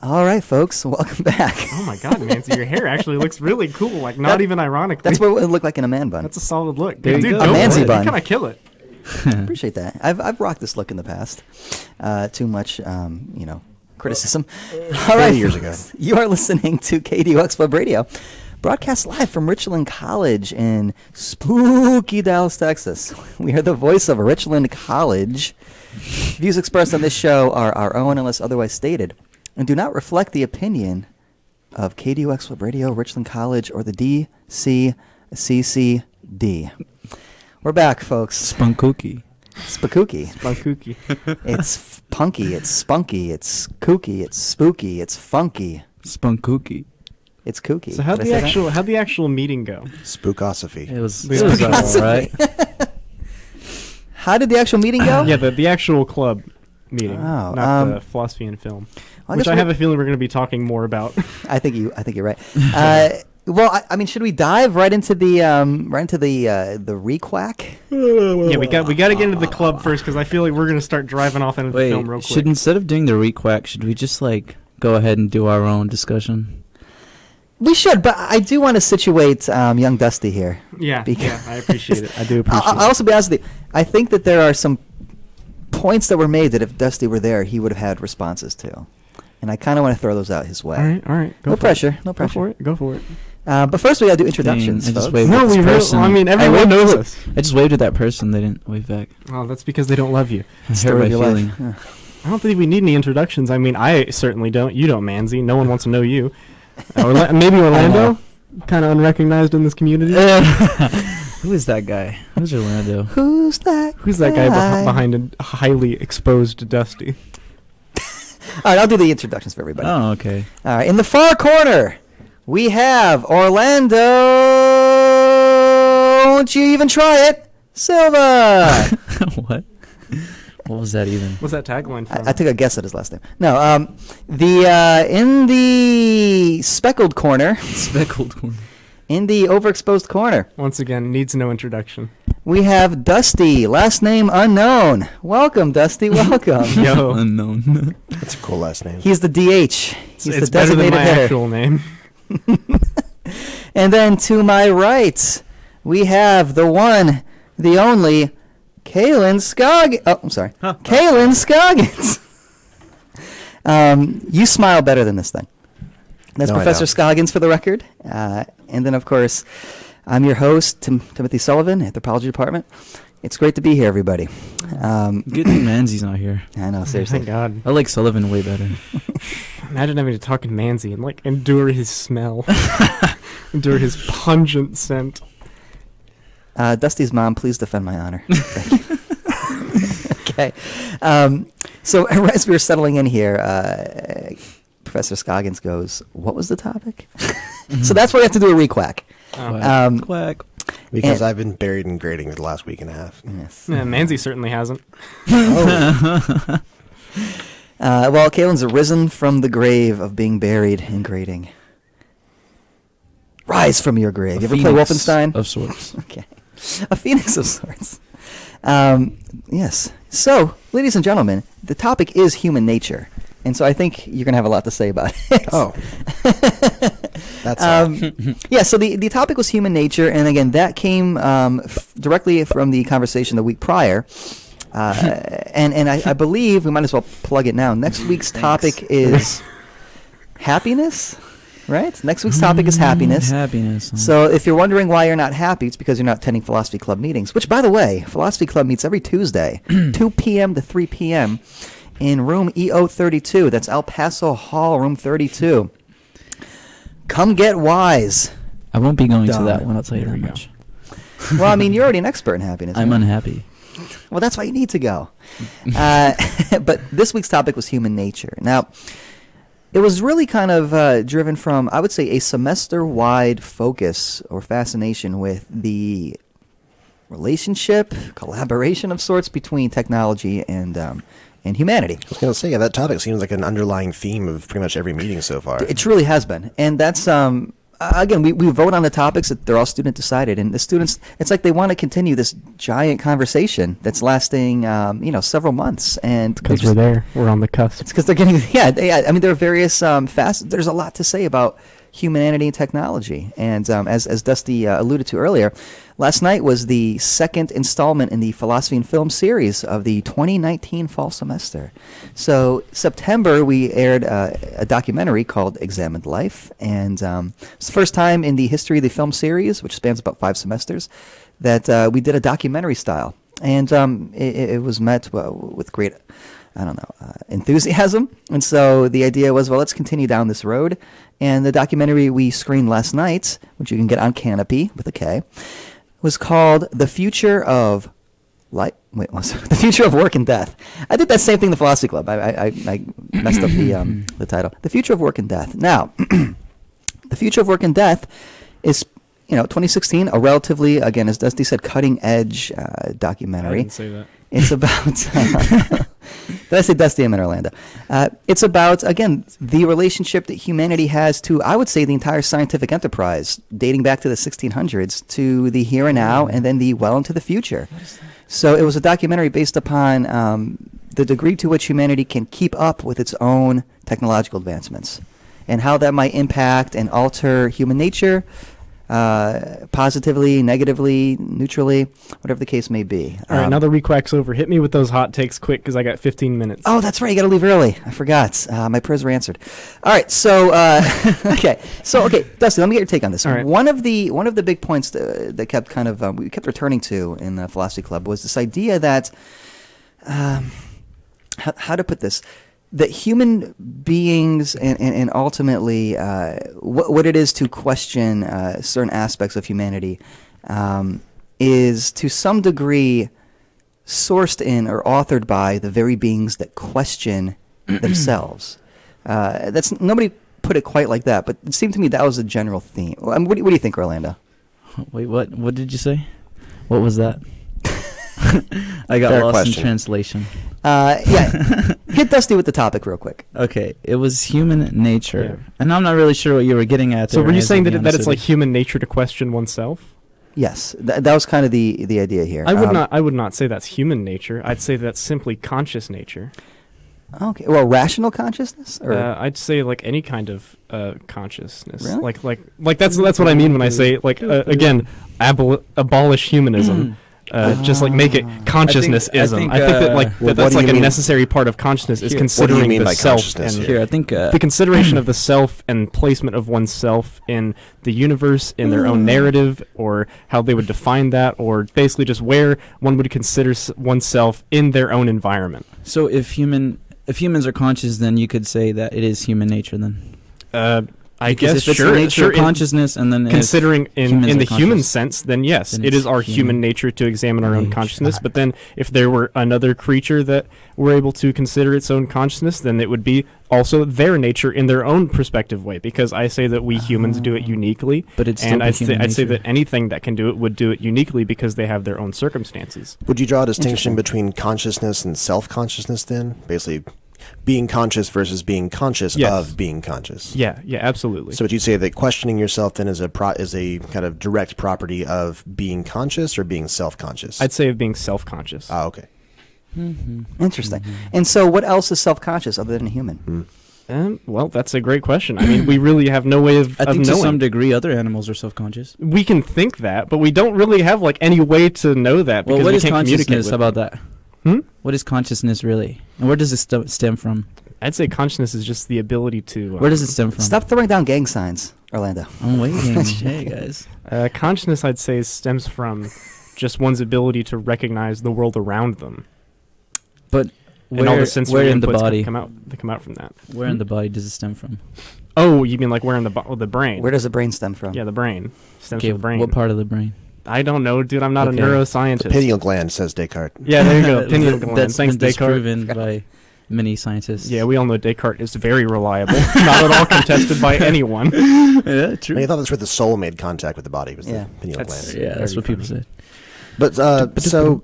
All right, folks, welcome back. Oh my God, Nancy, your hair actually looks really cool. Like, not even ironically. That's what it would look like in a man bun. That's a solid look. There you Dude, go. go A for Manzi it. bun. You kind of kill it. Appreciate that. I've rocked this look in the past. Too much, criticism. All right, years ago. You are listening to KDUX Web Radio, broadcast live from Richland College in spooky Dallas, Texas. We are the voice of Richland College. Views expressed on this show are our own unless otherwise stated, and do not reflect the opinion of KDUX Web Radio, Richland College, or the DCCCD. We're back, folks. Spunkooky. Spooky. Spunkooky. It's punky, it's spunky, it's kooky, it's spooky, it's funky, Spunkooky. it's kooky. So how'd Did I the say that? actual meeting go? Spookosophy. It was Spunkooky. all right. How did the actual meeting go? Yeah, the actual club meeting, Oh, not the philosophy and film, I which guess I we'll- have a feeling we're going to be talking more about. I think you're right. Well, I mean, should we dive right into the requack? Yeah, we got to get into the club first because I feel like we're going to start driving off into the Wait, film real quick. should instead of doing the requack, should we just go ahead and do our own discussion? We should, but I do want to situate young Dusty here. Yeah, Because- I appreciate it. I do appreciate I'll it. also be honest with you. I think that there are some points that were made that if Dusty were there, he would have had responses to, and I kind of want to throw those out his way. All right. Go No for pressure. It. No pressure. Go for it. But first, we got to do introductions. Dang, I just folks. waved No, at this we really. person. I mean, I everyone waved knows at- us. I just waved at that person. They didn't wave back. Oh, that's because they don't love you. I Story hurt my of your feeling. life. Yeah. I don't think we need any introductions. I mean, I certainly don't. You don't, Manzi. No one wants to know you. Maybe Orlando, kind of unrecognized in this community. Who is that guy? Who's Orlando? Who's that? Who's that guy behind a highly exposed Dusty? All right, I'll do the introductions for everybody. Oh, okay. All right, in the far corner, we have Orlando. Won't you even try it, Silva? What? What was that even? What's that tagline from? I took a guess at his last name. No, in the speckled corner, Speckled corn. in the overexposed corner, Once again, needs no introduction. we have Dusty, last name unknown. Welcome, Dusty. Welcome. Yo, Unknown. That's a cool last name. He's the DH. He's it's the better than designated my hitter. actual name. And then to my right, we have the one, the only, Kalen Scoggins. Oh, I'm sorry. Kalen Scoggins. You smile better than this thing. That's No, I Professor don't. Scoggins for the record. And then, of course, I'm your host, Timothy Sullivan, Anthropology Department. It's great to be here, everybody. Good thing Manzi's not here. I know, seriously. Thank God. I like Sullivan way better. Imagine having to talk to Manzi and endure his smell, endure his pungent scent. Dusty's mom, please defend my honor. Thank you. Okay. So as we were settling in here, Professor Scoggins goes, what was the topic? So that's why we have to do a requack. Oh. Quack. Because and- I've been buried in grading the last week and a half. Yes. Yeah, Manzi certainly hasn't. Well, Kalen's arisen from the grave of being buried in grading. Rise from your grave. You ever play Phoenix Wolfenstein? Of sorts. Okay. A phoenix of sorts. Yes. So, ladies and gentlemen, the topic is human nature. And so I think you're going to have a lot to say about it. Oh. That's all. Yeah, so the topic was human nature. And again, that came directly from the conversation the week prior. And I believe we might as well plug it now. Next week's topic is happiness, right? Next week's topic is happiness. Happiness. So if you're wondering why you're not happy, it's because you're not attending Philosophy Club meetings, which, by the way, Philosophy Club meets every Tuesday, 2 p.m. to 3 p.m. in room EO32. That's El Paso Hall, room 32. Come get wise. I won't be going to Dumb. that one, I'll tell you There that we go. much. Well, I mean, you're already an expert in happiness. I'm right? unhappy. Well, that's why you need to go. But this week's topic was human nature. Now, it was really kind of driven from, I would say, a semester-wide focus or fascination with the relationship, collaboration of sorts between technology and humanity. I was going to say, yeah, that topic seems like an underlying theme of pretty much every meeting so far. It truly has been, and that's again, we vote on the topics that they're all student decided, and the students, it's like they want to continue this giant conversation that's lasting, several months, and they Because just- we're there. We're on the cusp. It's because they're getting, I mean, there are various facets. There's a lot to say about humanity and technology. And as Dusty alluded to earlier, last night was the second installment in the Philosophy and Film series of the 2019 fall semester. So September, we aired a documentary called Examined Life. And it's the first time in the history of the film series, which spans about 5 semesters, that we did a documentary style. And it was met with great enthusiasm. And so the idea was, well, let's continue down this road. And the documentary we screened last night, which you can get on Canopy with a K, was called The Future of The Future of Work and Death. I did that same thing in the Philosophy Club. I messed up the title. The Future of Work and Death. Now, The Future of Work and Death is 2016, a relatively, again, as Dusty said, cutting-edge documentary. I didn't say that. It's about... Did I say Dusty? I'm in Orlando. It's about, again, the relationship that humanity has to, I would say, the entire scientific enterprise, dating back to the 1600s, to the here and now, and then the well into the future. So it was a documentary based upon the degree to which humanity can keep up with its own technological advancements, and how that might impact and alter human nature, positively, negatively, neutrally, whatever the case may be. All right, now the requack's over. Hit me with those hot takes quick, because I got 15 minutes. Oh, that's right. You got to leave early. I forgot. My prayers were answered. All right. So, okay. Dusty, let me get your take on this. All right. One of the big points that kept kind of we kept returning to in the Philosophy Club was this idea that how to put this, that human beings and ultimately what it is to question certain aspects of humanity is to some degree sourced in or authored by the very beings that question themselves. That's nobody put it quite like that, but it seemed to me that was a general theme. I mean, what do you think, Orlando? Wait, what did you say? What was that? I got Fair lost question. in translation. Hit Dusty with the topic real quick. Okay, it was human nature. Yeah. And I'm not really sure what you were getting at So there. were you Reyes, saying I'll be that honest it's with like you. human nature to question oneself? Yes, that was kind of the idea here. I would not say that's human nature. I'd say that's simply conscious nature. Okay, well, rational consciousness, or I'd say like any kind of consciousness. Really? Like that's what I mean when I say like again abolish humanism. Just like make it consciousness-ism. I think that like Well, that's what do like you a mean? necessary part of consciousness is Here, what do you considering mean the by self consciousness and here? Here, I think the consideration of the self and placement of oneself in the universe, in their own narrative, or how they would define that, or basically just where one would consider oneself in their own environment. so if humans are conscious, then you could say that it is human nature then. I Because guess if it's the nature of consciousness, and then considering in humans the are human conscious, sense, then yes, then it it's is our human human nature to examine our own nature. consciousness. But then if there were another creature that were able to consider its own consciousness, then it would be also their nature in their own perspective way. Because I say that we humans do it uniquely, but it's still and the I'd human say nature. that anything that can do it would do it uniquely because they have their own circumstances. Would you draw a distinction Interesting. between consciousness and self-consciousness then? Basically, being conscious versus being conscious Yes. of being conscious. Yeah, absolutely. So would you say that questioning yourself then is a kind of direct property of being conscious or being self-conscious? I'd say of being self-conscious. Okay. interesting. And so, what else is self-conscious other than a human? Well, that's a great question. I mean, we really have no way of I think to knowing. some degree other animals are self-conscious. We can think that, but we don't really have like any way to know that because Well, what we is can't communicate consciousness? with How about that? Hmm? What is consciousness really? And where does it stem from? I'd say consciousness is just the ability to. Where does it stem from? Stop throwing down gang signs, Orlando. I'm waiting. Hey, guys. Consciousness, I'd say, stems from just one's ability to recognize the world around them, But and all the sensory where in the inputs body? come out from that. Where in the body does it stem from? Oh, you mean like where in the the brain? Where does the brain stem from? Yeah, the brain stems Okay, from the brain. what part of the brain? I don't know, dude. I'm not Okay. a neuroscientist. The pineal gland, says Descartes. Yeah, there you go. Pineal gland. That's Thanks, been Descartes. disproven by many scientists. Yeah, we all know Descartes is very reliable. Not at all contested by anyone. yeah, I mean, I thought that's where the soul made contact with the body, was Yeah. the pineal That's- gland. Yeah, that's Very what people funny. said. But so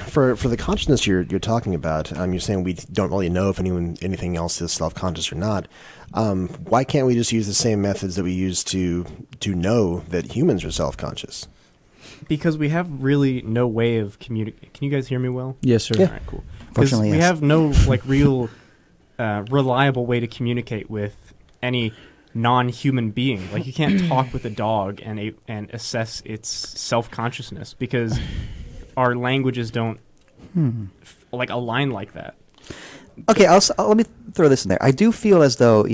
For the consciousness you're talking about, you're saying we don't really know if anything else is self-conscious or not. Why can't we just use the same methods that we use to know that humans are self-conscious? Because we have really no way of communicating. Can you guys hear me well? Yes, sir. Yeah. All right, cool. Because Fortunately, we yes. have no real reliable way to communicate with any non-human being. Like, you can't talk with a dog and assess its self-consciousness because our languages don't align like that. Okay, let me throw this in there. I do feel as though,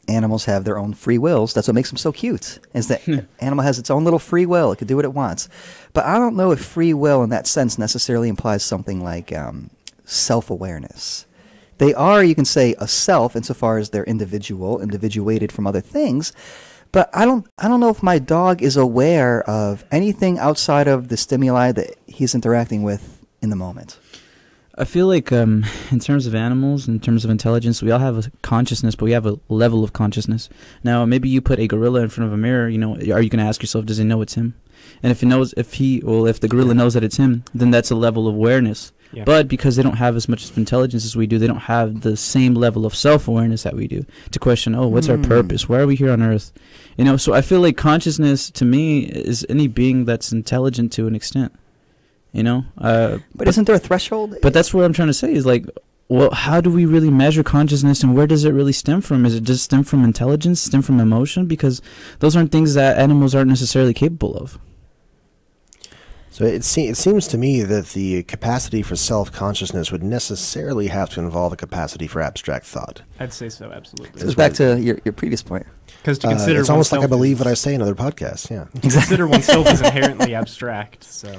animals have their own free wills. That's what makes them so cute, is that animal has its own little free will. It can do what it wants. But I don't know if free will in that sense necessarily implies something like self-awareness. They are, you can say, a self insofar as they're individuated from other things. But I don't know if my dog is aware of anything outside of the stimuli that he's interacting with in the moment. I feel like in terms of animals, in terms of intelligence, we all have a consciousness, but we have a level of consciousness. Now, maybe you put a gorilla in front of a mirror, are you going to ask yourself, does he know it's him? And if the gorilla knows that it's him, then that's a level of awareness. Yeah. But because they don't have as much intelligence as we do, they don't have the same level of self-awareness that we do to question, what's our purpose? Why are we here on Earth? So I feel like consciousness, to me, is any being that's intelligent to an extent. But isn't there a threshold? But that's what I'm trying to say is how do we really measure consciousness, and where does it really stem from? Is it just stem from intelligence, stem from emotion? Because those aren't things that animals aren't necessarily capable of. So it seems to me that the capacity for self-consciousness would necessarily have to involve a capacity for abstract thought. I'd say so, absolutely. This goes back to your previous point. Because to consider it's almost like I oneself believe is- what I say in other podcasts. Yeah. to consider oneself is inherently abstract. So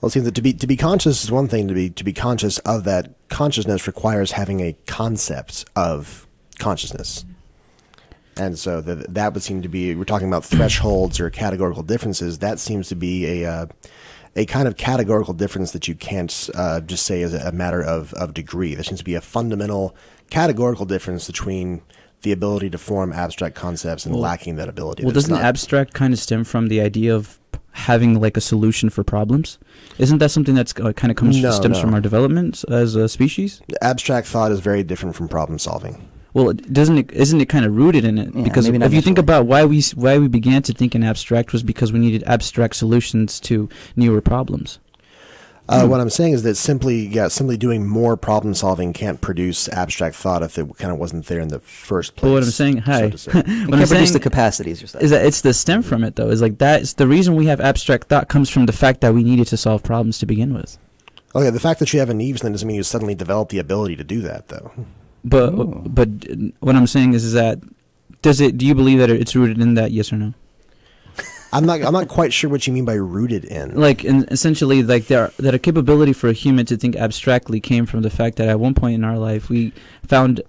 Well, it seems that to be conscious is one thing. To be conscious of that consciousness requires having a concept of consciousness, and so that would seem to be. We're talking about thresholds or categorical differences. That seems to be a kind of categorical difference that you can't just say as a matter of degree. There seems to be a fundamental categorical difference between the ability to form abstract concepts and lacking that ability. Well, That it's doesn't not- abstract kind of stem from the idea of having like a solution for problems? Isn't that something that's kind of stems from our development as a species? abstract thought is very different from problem solving? Well, isn't it kind of rooted in it? Yeah, Because maybe not if you think necessarily. about why we began to think in abstract was because we needed abstract solutions to newer problems. What I'm saying is that simply doing more problem solving can't produce abstract thought if it kind of wasn't there in the first place. But what I'm saying, so to say. You what I'm can't produce saying the capacities you're saying. is that it's the stem from it though. Is like that's the reason we have abstract thought comes from the fact that we needed to solve problems to begin with. Okay, the fact that you have a Neves then doesn't mean you suddenly develop the ability to do that, though. But Ooh. but what I'm saying is that do you believe that it's rooted in that? Yes or no? I'm not quite sure what you mean by rooted in. Like essentially, like that a capability for a human to think abstractly came from the fact that at one point in our life we found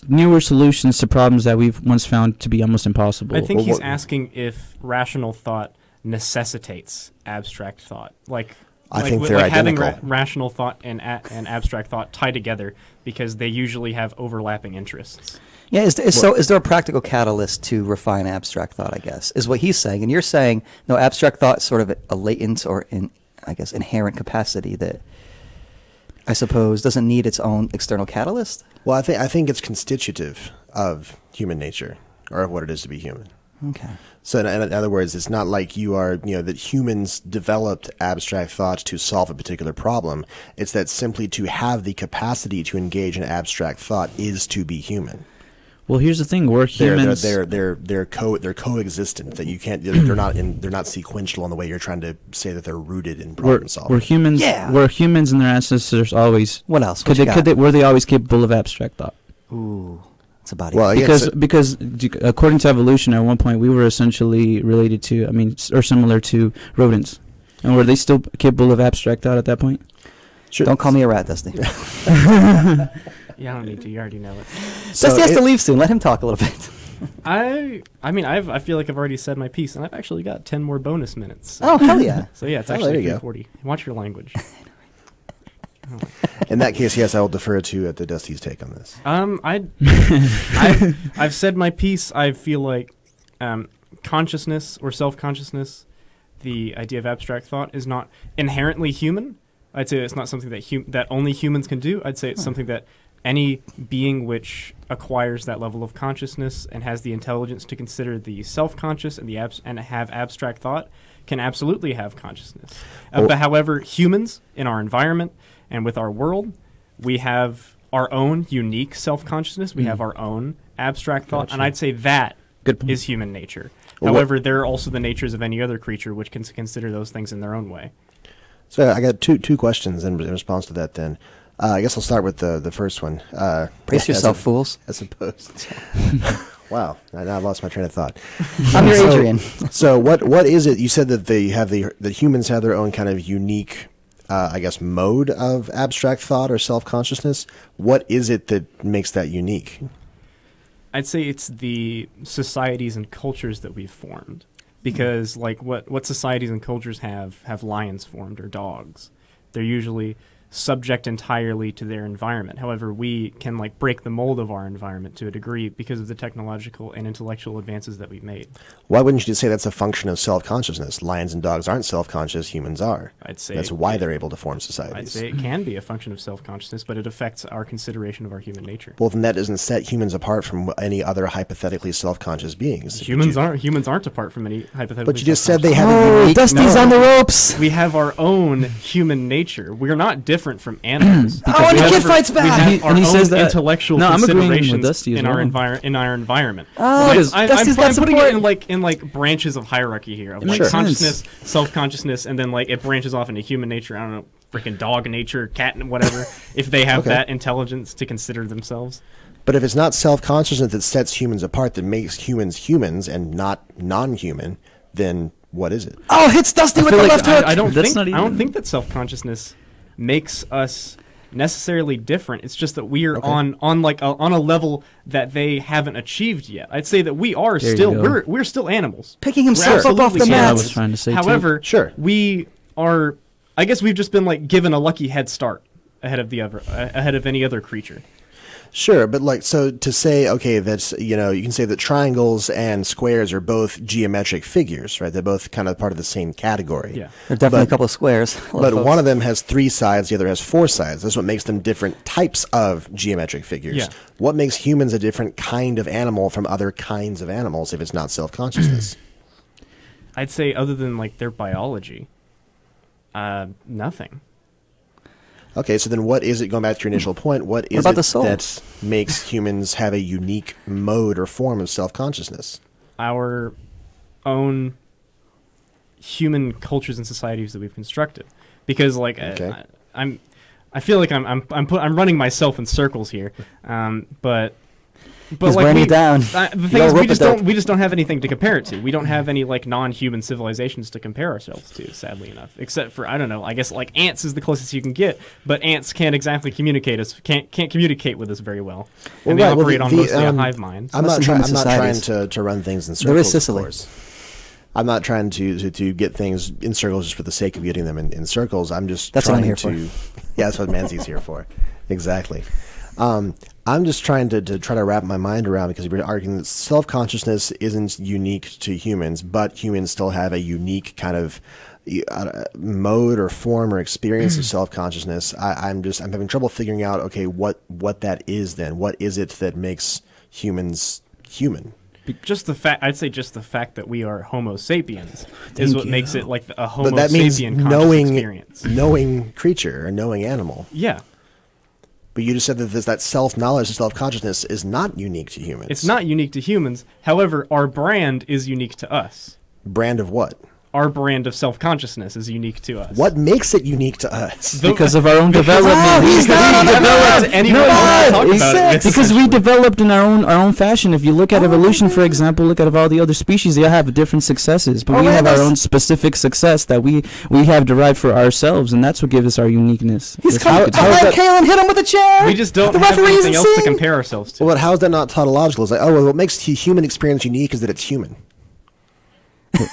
newer solutions to problems that we've once found to be almost impossible. I think Well, he's what- asking if rational thought necessitates abstract thought. I think they're having identical. rational thought and abstract thought tie together because they usually have overlapping interests. Yeah, is there a practical catalyst to refine abstract thought, I guess, is what he's saying. And you're saying, no, abstract thought is sort of a latent or, inherent capacity that, I suppose, doesn't need its own external catalyst? Well, I think it's constitutive of human nature, or of what it is to be human. Okay. So in other words, it's not like that humans developed abstract thoughts to solve a particular problem. It's that simply to have the capacity to engage in abstract thought is to be human. Well, here's the thing: we're humans. They're coexistent. That you can't. They're not sequential in the way you're trying to say that they're rooted in problem solving. We're humans. Yeah. We're humans, and their ancestors always. What else? What you got? Were they always capable of abstract thought? Ooh, it's about it. Well, yeah, Because according to evolution, at one point we were essentially related to, or similar to rodents, and were they still capable of abstract thought at that point? sure. Don't call me a rat, Dusty. Yeah, I don't need to. You already know it. So Dusty has it- to leave soon. Let him talk a little bit. I feel like I've already said my piece, and I've actually got 10 more bonus minutes. Oh, hell yeah. So yeah, it's Oh, actually there you go. 3:40. Watch your language. In that case, yes, I will defer to Dusty's take on this. I've said my piece. I feel like consciousness or self-consciousness, the idea of abstract thought, is not inherently human, I'd say it's not something that only humans can do. I'd say it's something that any being which acquires that level of consciousness and has the intelligence to consider the self-conscious and have abstract thought can absolutely have consciousness. But however, humans in our environment and with our world, we have our own unique self-consciousness. We have our own abstract thought, and I'd say that is human nature. However, there are also the natures of any other creature which can consider those things in their own way. So I got two questions in response to that then. I guess I'll start with the first one. Brace yourself, fools. As opposed. Wow, I lost my train of thought. I'm your Adrian. So what is it? You said that the humans have their own kind of unique, I guess, mode of abstract thought or self-consciousness. What is it that makes that unique? I'd say it's the societies and cultures that we've formed. Because like what societies and cultures have lions formed or dogs. They're usually subject entirely to their environment. However, we can like break the mold of our environment to a degree because of the technological and intellectual advances that we've made. Why wouldn't you just say that's a function of self-consciousness? Lions and dogs aren't self-conscious, humans are. I'd say that's why they're able to form societies. I'd say it can be a function of self-consciousness, but it affects our consideration of our human nature. Well, then that doesn't set humans apart from any other hypothetically self-conscious beings. Humans aren't apart from any hypothetically. But you just said they have a unique. Dusty's on the ropes. We have our own human nature. We're not different from animals. And the kid fights back. We have our and he own says that, intellectual no, I'm agreeing with considerations Dusty as in well. our environment. Oh, Dusty's got I'm putting support. it in like branches of hierarchy here, of It like makes consciousness, sense. self-consciousness, and then like it branches off into human nature. I don't know, freaking dog nature, cat, whatever. If they have that intelligence to consider themselves. But if it's not self-consciousness that sets humans apart, that makes humans humans and not non-human, then what is it? Oh, hits Dusty with the like left hook. I don't That's think not I don't even- think that self-consciousness makes us necessarily different. It's just that we are on a level that they haven't achieved yet. I'd say that we are There you still go. we're still animals. Picking himself up off the absolutely That's what I mat. was trying to say, too. However, Sure. we are. I guess we've just been like given a lucky head start ahead of any other creature. Sure, but like, so to say, okay, that's, you can say that triangles and squares are both geometric figures, right? They're both kind of part of the same category. Yeah. There are definitely But- a couple of squares. But one of them has 3 sides, the other has 4 sides. That's what makes them different types of geometric figures. Yeah. What makes humans a different kind of animal from other kinds of animals if it's not self-consciousness? I'd say other than like their biology, nothing. Okay, so then what is it, going back to your initial point, what is about it the soul? that makes humans have a unique mode or form of self-consciousness? Our own human cultures and societies that we've constructed, because like Okay. I feel like I'm running myself in circles here, but He's like wearing you down. the You thing gotta is rope it down. we just don't have anything to compare it to. We don't have any like non-human civilizations to compare ourselves to, sadly enough. Except for, I don't know, I guess like ants is the closest you can get, but ants can't exactly can't communicate with us very well, and Well, they right, well, operate on the, mostly a um, hive mind. I'm Unless not, in human I'm not trying societies. to run things in circles. There is Sicily. Of course. I'm not trying to get things in circles just for the sake of getting them in circles. I'm just That's what I'm trying here to. Yeah, that's what Manzi's here for. Exactly. I'm just trying to try to wrap my mind around, because we're arguing that self-consciousness isn't unique to humans, but humans still have a unique kind of mode or form or experience of self-consciousness. I'm having trouble figuring out, okay, what that is then. What is it that makes humans human? Just the fact, I'd say just the fact that we are Homo sapiens is what makes it like a Homo But that means sapien conscious experience. knowing creature or knowing animal. Yeah, But you just said that that self-knowledge and self-consciousness is not unique to humans. it's not unique to humans. However, our brand is unique to us. Brand of what? Our brand of self-consciousness is unique to us. What makes it unique to us? Because of our own development. he's not on the developed. Anyone who wants to talk he's about it, six. Because we essentially. developed in our own fashion. If you look at evolution, for example, look at all the other species, they all have different successes. But we have our own specific success that we have derived for ourselves, and that's what gives us our uniqueness. He's That's how coming we could say behind that. Kalen, hit him with a chair. We just don't The have referee anything isn't else to seeing. compare ourselves to. Well, how is that not tautological? It's like, oh, well, what makes the human experience unique is that it's human.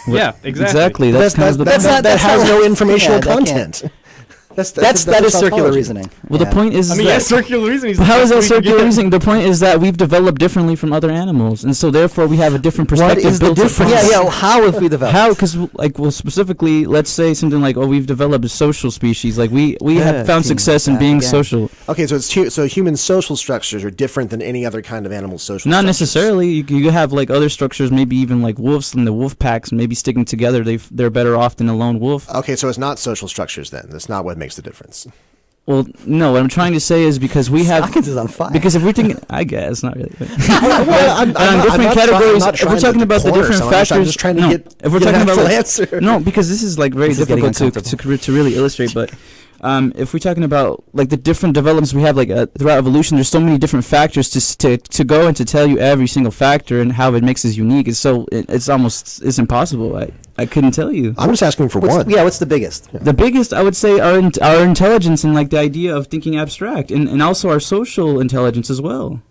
Yeah, exactly. Exactly. That's kind of the that's not- that has no informational yeah, that can't. content. That is circular tautology. reasoning. Well, Yeah. the point is I mean, that, yeah, circular reasoning. but how is that circular reasoning? The point is that we've developed differently from other animals, and so therefore we have a different What perspective. is the built upon difference? us. Yeah, how have we developed? How? Because specifically, let's say something like, oh, we've developed a social species. Like we have found success in being yeah. social. Okay, so so human social structures are different than any other kind of animal social. Not structures. necessarily. You have like other structures, maybe even like wolves and the wolf packs, maybe sticking together. They're better off than a lone wolf. Okay, so it's not social structures then. That's not what makes the difference. Well, no. What I'm trying to say is because we have. Stockings is on fire. Because if we're thinking, I guess not really. I'm different categories. If we're talking about the different factors, I'm just trying to no, get. If we're get talking an about actual answer. no, because this is like very This is getting difficult to really illustrate. But if we're talking about like the different developments we have like throughout evolution, there's so many different factors to go and to tell you every single factor and how it makes us unique. It's impossible. I couldn't tell you. I'm just asking for one. What's the biggest? The biggest, I would say, our intelligence and like the idea of thinking abstract, and also our social intelligence as well.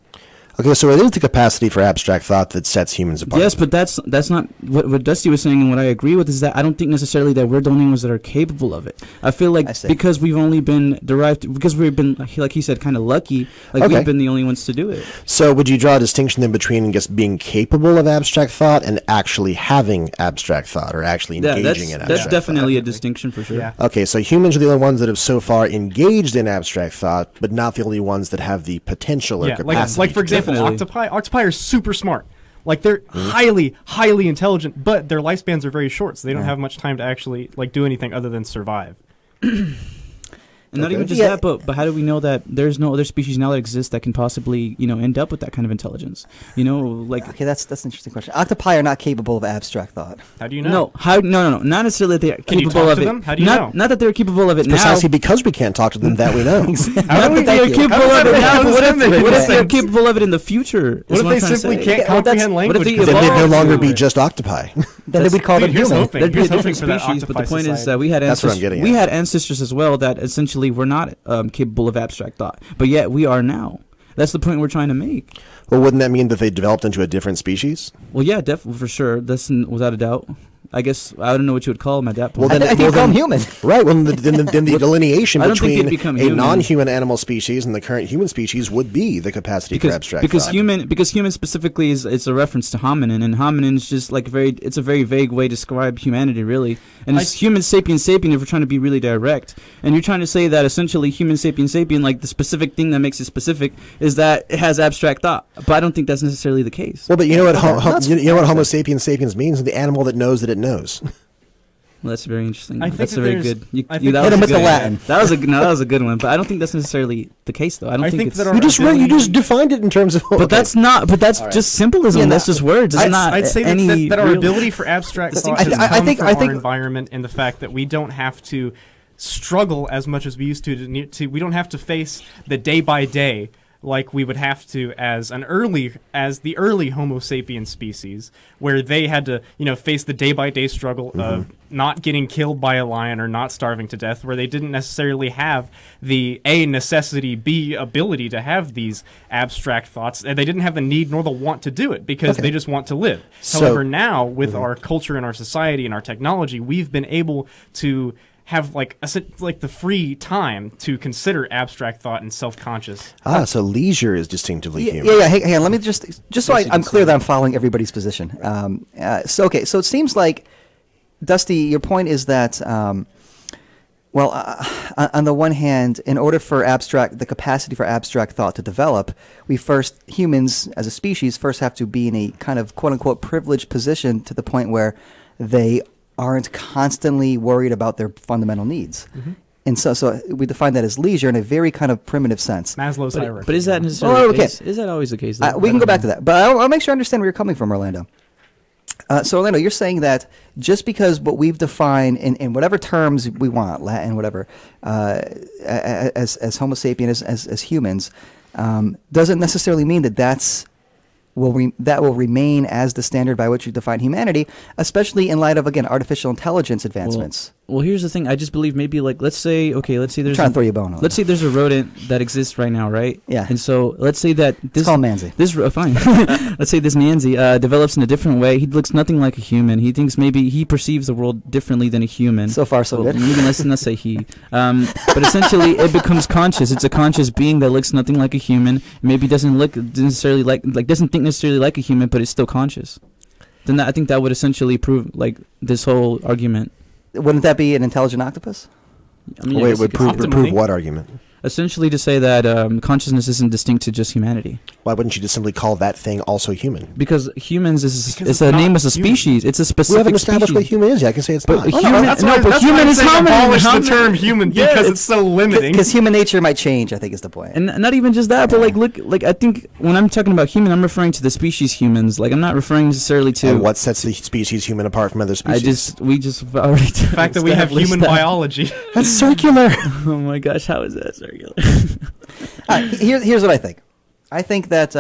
Okay, so it is the capacity for abstract thought that sets humans apart. Yes, but that's not what Dusty was saying, and what I agree with is that I don't think necessarily that we're the only ones that are capable of it. I feel like I see. because we've only been because we've been, like he said, kind of lucky. Like Okay. we've been the only ones to do it. So would you draw a distinction then between just being capable of abstract thought and actually having abstract thought or actually engaging in abstract that's thought? definitely a distinction for sure. Yeah. Okay, so humans are the only ones that have so far engaged in abstract thought, but not the only ones that have the potential or Yeah, capacity. like for example, Definitely. octopi are super smart. Like they're highly intelligent, but their lifespans are very short, so they don't have much time to actually like do anything other than survive. And not Okay. even just Yeah. that, but how do we know that there's no other species now that exist that can possibly, end up with that kind of intelligence? Like Okay, that's an interesting question. Octopi are not capable of abstract thought. How do you know? no, not necessarily that they're Can you capable talk of to it. them? How do you not, know? Not that they're capable of it now. Precisely because we can't talk to them that we know. Not do that we- they are thank you. capable How of does it that now, but what if, make what if they're sense? capable of it in the future? What is if I'm they trying to simply say. can't Yeah, well, that's- comprehend what if language? they because Then evolve they'd no longer to be it? just octopi. Then we'd call them Dude, here's human. hoping. There'd be a Here's different hoping for that species, but the octopi point is society. that we had That's what I'm ancestors. getting We at. had ancestors as well that essentially were not capable of abstract thought, but yet we are now. That's the point we're trying to make. Well, wouldn't that mean that they developed into a different species? Well, yeah, definitely for sure. That's without a doubt. I guess I don't know what you would call them at that point. Well, then- I think you call them human. Right. Well, then the delineation I don't think between they'd become a human. non-human animal species and the current human species would be the capacity for abstract thought. human specifically is it's a reference to hominin, and hominin is just like it's a very vague way to describe humanity, really. And it's human sapiens sapien if we're trying to be really direct. And you're trying to say that essentially human sapiens sapien, like the specific thing that makes it specific, is that it has abstract thought. But I don't think that's necessarily the case. Well, but you know what? That's You know what fair. Homo sapiens sapiens means? The animal that knows that it knows. Well, that's very interesting. I think That's that a very there's- good. I think that Hit was 'em a with the good- Latin. That was a good one, but I don't think that's necessarily the case, though. I don't I think think it's. that our You just ability- defined it in terms of. But that's not. But that's All right. just symbolism. Yeah, That's just words. It's not I'd say any that our real- ability for abstract thought has I come think- from I think- our environment and the fact that we don't have to struggle as much as we used to we don't have to face the day by day like we would have to as the early Homo sapien species, where they had to face the day by day struggle of not getting killed by a lion or not starving to death, where they didn't necessarily have the A necessity, B ability to have these abstract thoughts, and they didn't have the need nor the want to do it because they just want to live. So- However, now with our culture and our society and our technology, we've been able to have like the free time to consider abstract thought and self-conscious. So leisure is distinctively Yeah, human. yeah. Hang on. Let me just so Yes, you I'm can clear say that I'm following everybody's position. So it seems like, Dusty, your point is that, on the one hand, in order for the capacity for abstract thought to develop, humans as a species first have to be in a kind of quote unquote privileged position to the point where they aren't constantly worried about their fundamental needs. And so we define that as leisure in a very kind of primitive sense. Maslow's hierarchy. But is that necessarily Oh, the okay. case? Is that always the case? though? We I can go don't back know. to that, but I'll make sure I understand where you're coming from, Orlando. So Orlando, you're saying that just because what we've defined in whatever terms we want, Latin, whatever, as Homo sapiens, as humans, doesn't necessarily mean that that will remain as the standard by which we define humanity, especially in light of, again, artificial intelligence advancements. Well, here's the thing. I just believe maybe like let's say there's trying to throw you a bone. let's say there's a rodent that exists right now, right? Yeah. And so let's say that It's called Manzi. fine. Let's say this Manzi develops in a different way. He looks nothing like a human. He thinks maybe he perceives the world differently than a human. So far, so Well, good. maybe let's not say he. But essentially, it becomes conscious. It's a conscious being that looks nothing like a human. Maybe doesn't look necessarily doesn't think necessarily like a human, but it's still conscious. Then I think that would essentially prove like this whole argument. Wouldn't that be an intelligent octopus? I mean, I Wait, guess you would could prove, say- Optimally. prove what argument? essentially to say that consciousness isn't distinct to just humanity. Why wouldn't you just simply call that thing also human? Because humans is Because it's it's a name not as a human. species. It's a We specific haven't established what species. human is yet. I can say it's But not. human, that's no, why, but that's human why I'm is saying hominin. abolish the Hominin- term human Yeah, because it's- it's so limiting. Because human nature might change, I think is the point. And not even just that, but like look, like I think when I'm talking about human, I'm referring to the species humans. Like I'm not referring necessarily to. And what sets the species human apart from other species? we just already. the fact that we have human biology. That's circular. Oh my gosh, how is that circular? All right, here's what I think. I think that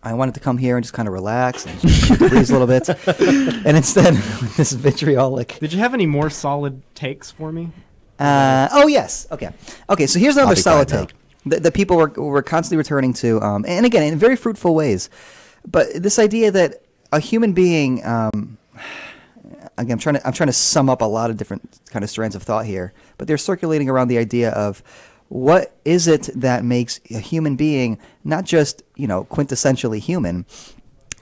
I wanted to come here and just kind of relax and just shoot the breeze a little bit, and instead with this vitriolic. Did you have any more solid takes for me? Oh yes, okay. So here's another I'll be solid quiet take that people were constantly returning to, and again in very fruitful ways. But this idea that a human being, again, I'm trying to sum up a lot of different kind of strands of thought here, but they're circulating around the idea of what is it that makes a human being not just quintessentially human.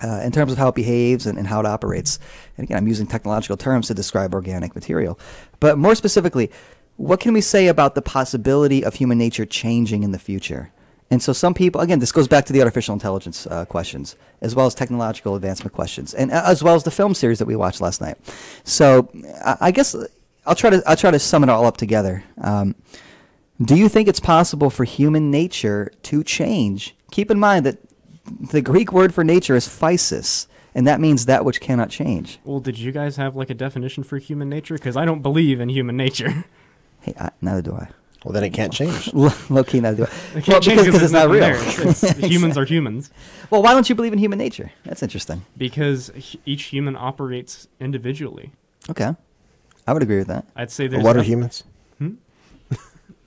In terms of how it behaves and how it operates. And again, I'm using technological terms to describe organic material. But more specifically, what can we say about the possibility of human nature changing in the future? And so some people, again, this goes back to the artificial intelligence questions, as well as technological advancement questions, and as well as the film series that we watched last night. So I guess I'll try to sum it all up together. Do you think it's possible for human nature to change? Keep in mind that the Greek word for nature is physis, and that means that which cannot change. Well, did you guys have like a definition for human nature? Because I don't believe in human nature. Hey, neither do I. Well, then it can't change. Low key, neither do I. It Well, can't change because it's not there's real. nothing there. It's humans are humans. Well, why don't you believe in human nature? That's interesting. Because each human operates individually. Okay, I would agree with that. I'd say there's What are no- humans?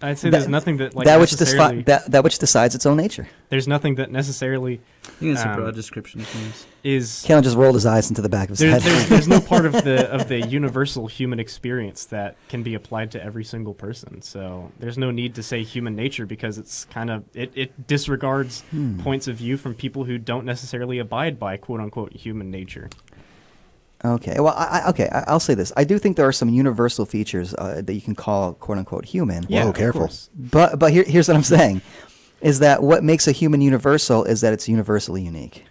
I'd say there's nothing that like that which necessarily that which decides its own nature. there's nothing that necessarily I think it's a Um, broad description of things. is Kalen just rolled his eyes into the back of his head. there's no part of the universal human experience that can be applied to every single person. So there's no need to say human nature because it's kind of it disregards points of view from people who don't necessarily abide by quote unquote human nature. Okay, well, I'll say this. I do think there are some universal features that you can call "quote unquote" human. Whoa, of careful. course. But here's what I'm saying, is that what makes a human universal is that it's universally unique.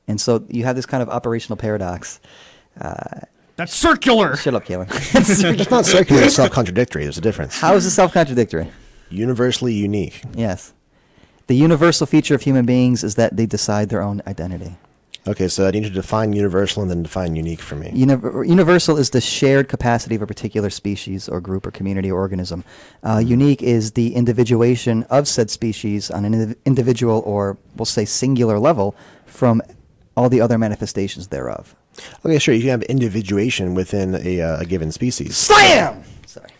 And so you have this kind of operational paradox. That's circular. Shut up, Kalen. It's not circular. It's self-contradictory. There's a difference. How is it self-contradictory? Universally unique. Yes. The universal feature of human beings is that they decide their own identity. Okay, so I need to define universal and then define unique for me. Universal is the shared capacity of a particular species or group or community or organism. Unique is the individuation of said species on an individual or, we'll say, singular level from all the other manifestations thereof. Okay, sure. You can have individuation within a given species. Slam! Sorry.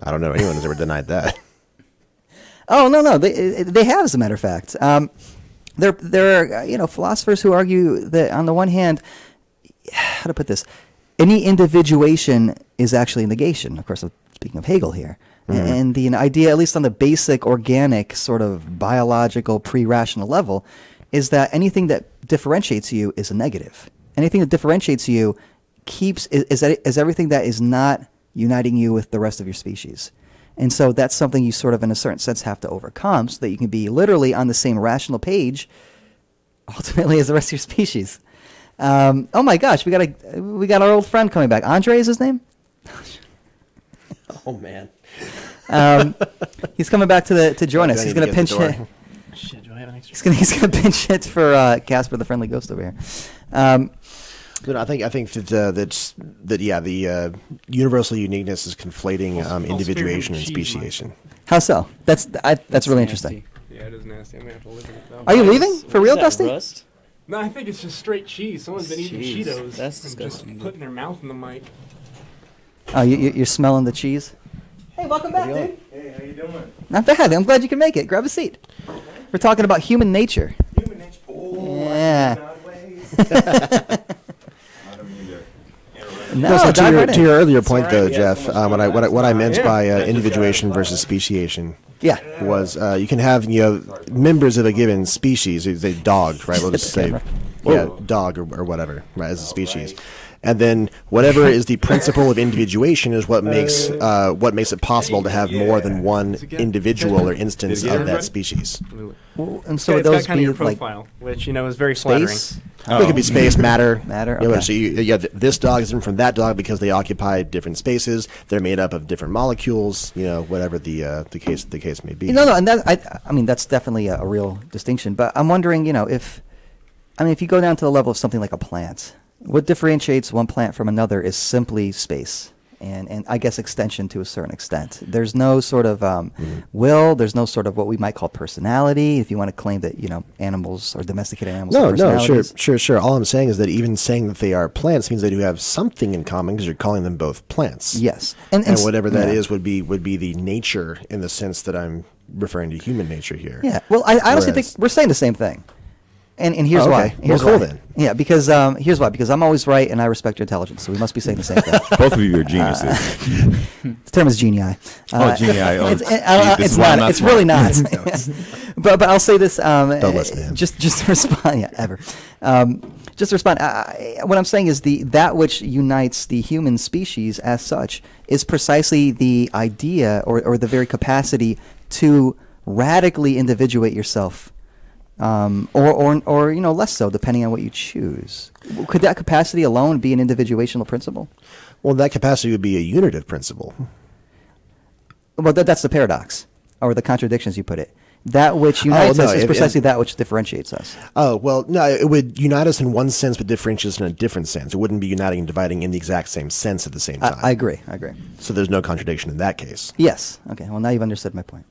I don't know anyone who's ever denied that. Oh, no. They have, as a matter of fact. There are philosophers who argue that on the one hand, how to put this, any individuation is actually a negation. Of course, I'm speaking of Hegel here. Mm-hmm. And the idea, at least on the basic organic sort of biological pre-rational level, is that anything that differentiates you is a negative. Anything that differentiates you is everything that is not uniting you with the rest of your species. And so that's something you sort of, in a certain sense, have to overcome so that you can be literally on the same rational page, ultimately, as the rest of your species. Oh my gosh, we got our old friend coming back. Andre is his name? Oh, man. He's coming back to join us. Do I He's need going to get pinch the door? hit. Shit, do I have an extra? He's gonna pinch hit for Casper the Friendly Ghost over here. But I think the universal uniqueness is conflating individuation and spare some cheese, speciation. How so? That's really interesting. Yeah, it is nasty. I'm gonna have to live with it though. Are you leaving for real, Dusty? Rust? No, I think it's just straight cheese. Someone's been eating Cheese. Cheetos That's and disgusting. just putting their mouth in the mic. Oh, you're smelling the cheese? Hey, welcome back, dude. Hey, how you doing? Not bad. I'm glad you can make it. Grab a seat. We're talking about human nature. Human nature. Oh, Yeah. I do not mean to interrupt. No, So dive right to in. your earlier point, all though, right. Yeah, Jeff, so much what I meant Yeah. by That just individuation got versus speciation Yeah. was you can have members of a given species, a dog, right? We'll just say, dog or whatever, right, as a species, and then whatever is the principle of individuation is what makes it possible to have more than one individual or instance of that species. Well, and So so it's would got those kind of be your like profile, which is very flattering. space? It could be space, matter. Matter, You know, okay. so this dog is different from that dog because they occupy different spaces. They're made up of different molecules. Whatever the case may be. No, and that I mean that's definitely a real distinction. But I'm wondering, if you go down to the level of something like a plant, what differentiates one plant from another is simply space and I guess extension to a certain extent. There's no sort of will. There's no sort of what we might call personality. If you want to claim that animals or domesticated animals have No, personalities. sure. All I'm saying is that even saying that they are plants means they do have something in common because you're calling them both plants. Yes, And whatever that yeah. is would be the nature in the sense that I'm referring to human nature here. Yeah. Well, I honestly think Whereas- we're saying the same thing. And here's Oh, why. okay. Here's Well, cool why. then. Yeah, because here's why. Because I'm always right and I respect your intelligence, so we must be saying the same thing. Both of you are geniuses. The term is genii. Genii. Oh, It's, gee, this it's is why I'm not. not It's smart. really not. but I'll say this. Don't listen to him. Just to respond. Yeah, ever. Just to respond. What I'm saying is that which unites the human species as such is precisely the idea or the very capacity to radically individuate yourself. Or less so, depending on what you choose. Could that capacity alone be an individuational principle? Well, that capacity would be a unitive principle. Well, that's the paradox, or the contradiction, as you put it. That which unites us is precisely that which differentiates us. Oh, well, no, it would unite us in one sense, but differentiate us in a different sense. It wouldn't be uniting and dividing in the exact same sense at the same time. I agree. So there's no contradiction in that case. Yes. Okay. Well, now you've understood my point.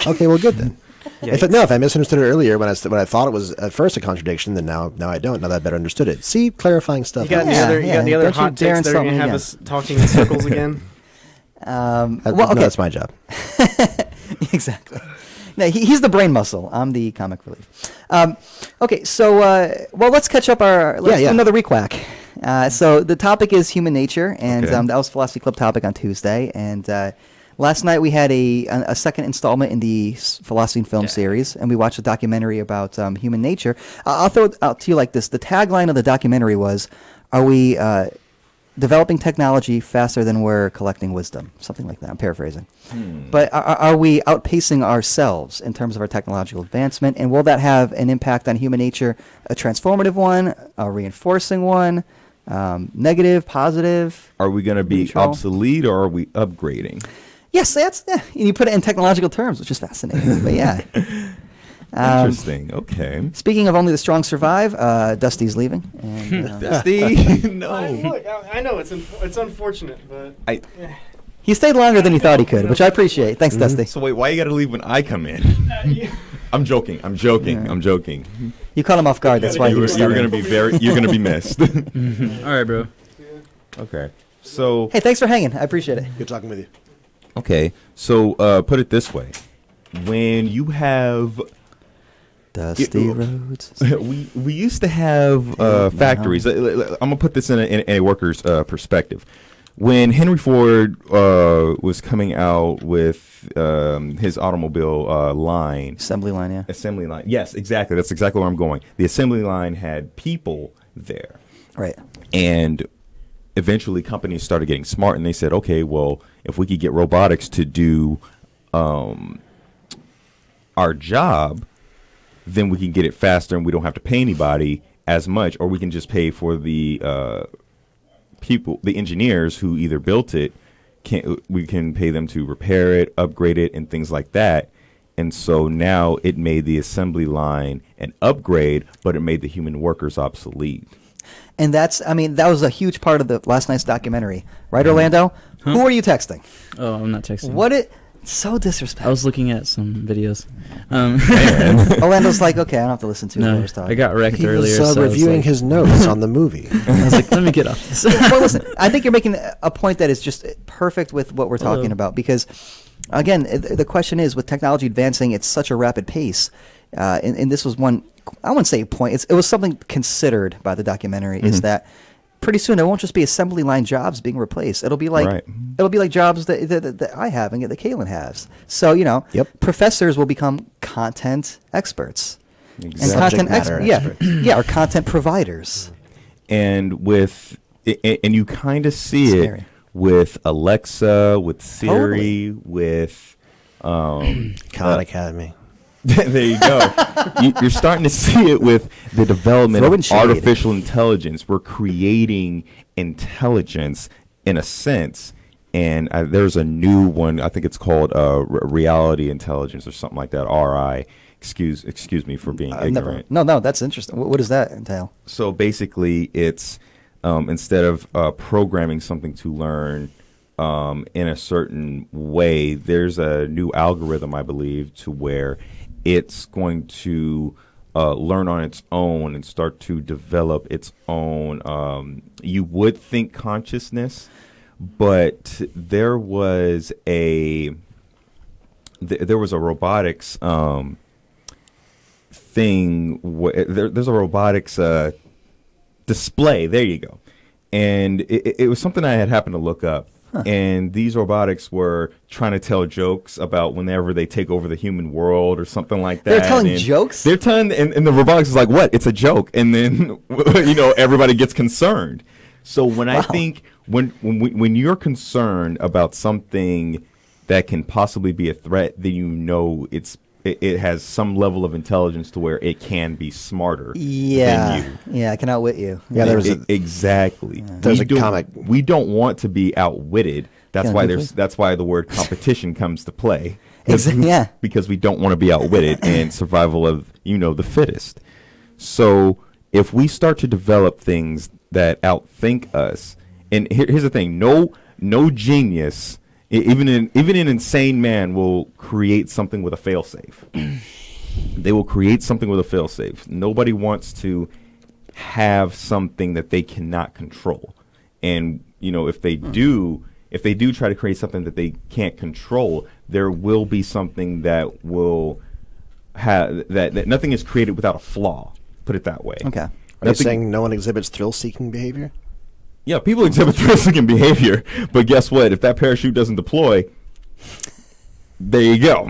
Okay, well, good then. If I misunderstood it earlier when I thought it was at first a contradiction, then now I don't. Now that I better understood it. See, clarifying stuff. You got Yeah, any other don't you hot dare takes that are insult going to me have again. us talking in circles again? Well, No, okay. that's my job. Exactly. No, he's the brain muscle. I'm the comic relief. Okay, so let's catch up let's do another requack. So the topic is human nature, and Okay. that was Philosophy Club topic on Tuesday. And last night we had a second installment in the Philosophy and Film series, and we watched a documentary about human nature. I'll throw it out to you like this. The tagline of the documentary was, are we developing technology faster than we're collecting wisdom? Something like that. I'm paraphrasing. But are we outpacing ourselves in terms of our technological advancement? And will that have an impact on human nature, a transformative one, a reinforcing one, negative, positive? Are we going to be Neutral. obsolete or are we upgrading? Yes, you put it in technological terms, which is fascinating. But yeah. Interesting. Okay. Speaking of only the strong survive, Dusty's leaving. And, Dusty, no. Look, I know it's unfortunate, but he stayed longer than he thought he could, which I appreciate. Thanks, Dusty. So wait, why you got to leave when I come in? I'm joking. You caught him off guard. That's why he You're was going stubborn. to be missed. All right, bro. Okay. So Hey, thanks for hanging. I appreciate it. Good talking with you. put it this way. When you have Dusty Roads. we used to have factories. I'm gonna put this in a worker's perspective. When Henry Ford was coming out with his automobile line, Assembly line, yeah. assembly line. Yes, exactly. That's exactly where I'm going. The assembly line had people there, Right. and eventually companies started getting smart, and they said, okay, well, if we could get robotics to do our job, then we can get it faster and we don't have to pay anybody as much, or we can just pay for the people, the engineers who either built it, we can pay them to repair it, upgrade it, and things like that. And so now it made the assembly line an upgrade, but it made the human workers obsolete. And that was a huge part of the last night's documentary. Right, Orlando? Who are you texting? Oh, I'm not texting. So I disrespectful. was looking at some videos. Orlando's like, okay, I don't have to listen to No, whoever's talking. I got wrecked He earlier. was so I was reviewing like- his notes on the movie. I was like, let me get off this. Well, listen, I think you're making a point that is just perfect with what we're talking Hello. about because, again, the question is with technology advancing at such a rapid pace, and this was one, I wouldn't say a point, it was something considered by the documentary, is that pretty soon it won't just be assembly line jobs being replaced. It'll be like Right. it'll be like jobs that I have and that Kaylin has. So, you know, Yep. professors will become content experts. Exactly. And Subject content matter experts. yeah, or content providers. And with and you kind of see Scary. it with Alexa, with Siri, with Khan Academy. there you go. You're starting to see it with the development Throwing of shade. artificial intelligence. We're creating intelligence in a sense. And there's a new one. I think it's called reality intelligence or something like that. RI. Excuse me for being I've never- ignorant. No, that's interesting. What does that entail? So basically, it's instead of programming something to learn in a certain way, there's a new algorithm, I believe, to where it's going to learn on its own and start to develop its own. You would think consciousness, but there was a robotics thing. There's a robotics display. There you go. And it was something I had happened to look up. And these robotics were trying to tell jokes about whenever they take over the human world or something like that. They're telling And jokes? They're telling, and the robotics is like, what? It's a joke. And then, everybody gets concerned. So when I think, when you're concerned about something that can possibly be a threat, then it has some level of intelligence to where it can be smarter than you. Yeah, I can outwit you. Yeah, there was Exactly. There's a comic. We don't want to be outwitted. That's Yeah, why please. that's why the word competition comes to play. Yeah. Because we don't want to be outwitted and survival of the fittest. So if we start to develop things that outthink us, and here's the thing: no genius, even an insane man will create something with a failsafe. They will create something with a failsafe. Nobody wants to have something that they cannot control. And if they do try to create something that they can't control, there will be something that will have that nothing is created without a flaw. Put it that way. Okay. Are you Nothing- saying no one exhibits thrill-seeking behavior? Yeah, people exhibit thrill-seeking behavior, but guess what? If that parachute doesn't deploy, there you go.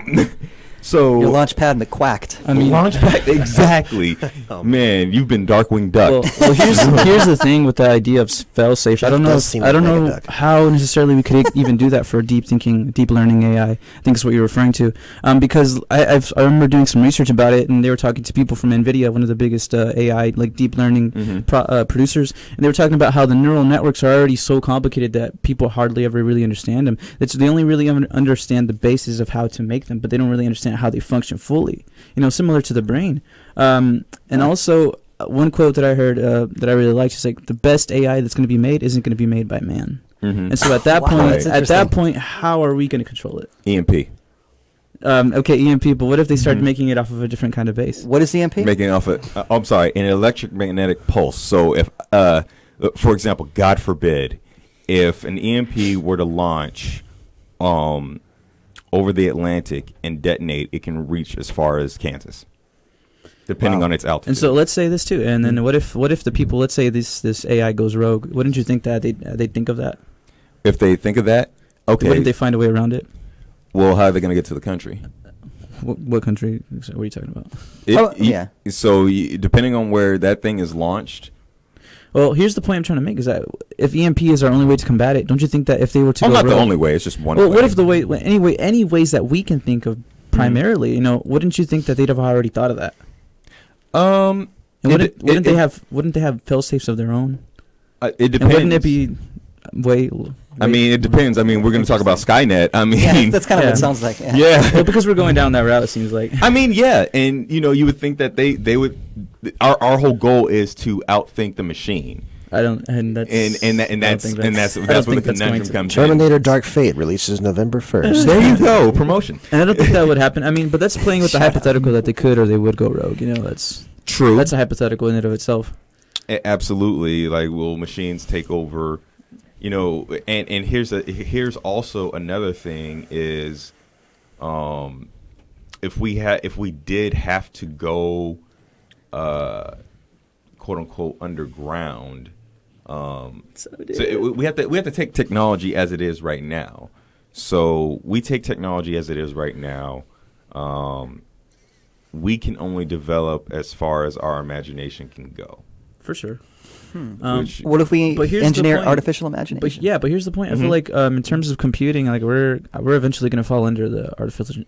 So Your launch pad McQuacked. I mean, Launchpad, exactly. Man, you've been Darkwing Duck. well, here's the thing with the idea of fail-safe. I That don't know. does seem I don't like a know duck. how necessarily we could even do that for deep thinking, deep learning AI. I think is what you're referring to. Because I remember doing some research about it, and they were talking to people from NVIDIA, one of the biggest AI like deep learning producers, and they were talking about how the neural networks are already so complicated that people hardly ever really understand them. They only really understand the basis of how to make them, but they don't really understand how they function fully. Similar to the brain. And also, one quote that I heard that I really liked is like, the best AI that's going to be made isn't going to be made by man. And so at that Wow, point, that's how are we going to control it? EMP. Okay, EMP, but what if they start making it off of a different kind of base? What is EMP? Making off I'm sorry, an electromagnetic pulse. So if, for example, God forbid, if an EMP were to launch over the Atlantic and detonate, it can reach as far as Kansas, depending Wow. on its altitude. And so let's say this too, and then what if the people, let's say this AI goes rogue? Wouldn't you think that they'd think of that? if they think of that, okay, Wouldn't they find a way around it? well, how are they going to get to the country? What country? What are you talking about? Yeah. So depending on where that thing is launched. Well, here's the point I'm trying to make: is that if EMP is our only way to combat it, don't you think that if they were to Oh, go not the rogue- only way. It's just one. Well, way. what if the way any ways that we can think of primarily? Wouldn't you think that they'd have already thought of that? Um, And wouldn't they it- have fail safes of their own? It And depends. wouldn't it be way? I mean, it depends. I mean, we're going to talk about Skynet. I mean, Yeah, that's kind of what Yeah. it sounds like. Yeah. yeah. Well, because we're going down that route, it seems like. I mean, yeah, and you would think that they would. Our whole goal is to outthink the machine. I don't, and that's And I don't that's think that's I don't where the think that's going conundrum to- comes Terminator Dark Fate releases November 1st. in. There you go, promotion. And I don't think that would happen. I mean, but that's playing with the hypothetical that they could or they would go rogue. You know, that's True. a hypothetical in and of itself. Absolutely. Like, will machines take over? You know, and here's also another thing is, if we did have to go, quote unquote, underground. We have to take technology as it is right now. So we take technology as it is right now. We can only develop as far as our imagination can go. For sure. Which- What if we But here's the engineer point. artificial imagination? But here's the point. I feel like in terms of computing, like we're eventually going to fall under the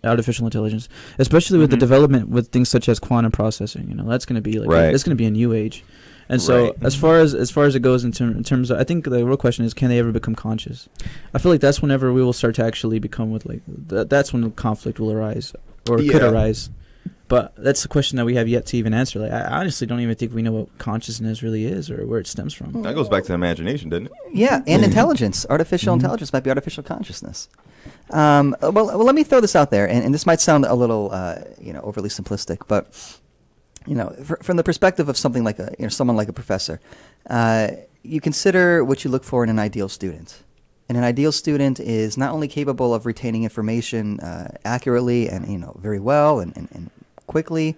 artificial intelligence, especially with the development with things such as quantum processing. You know, that's going to be like Right. that's going to be a new age. And so Right. as far as it goes in terms of, I think the real question is, can they ever become conscious? I feel like that's whenever we will start to actually become with like that's when the conflict will arise or could Yeah. arise. But that's the question that we have yet to even answer. Like, I honestly don't even think we know what consciousness really is or where it stems from. That goes back to imagination, doesn't it? Yeah, and intelligence. Artificial intelligence might be artificial consciousness. Well, let me throw this out there, and this might sound a little, overly simplistic, but from the perspective of something like someone like a professor, you consider what you look for in an ideal student. And an ideal student is not only capable of retaining information accurately and very well and quickly,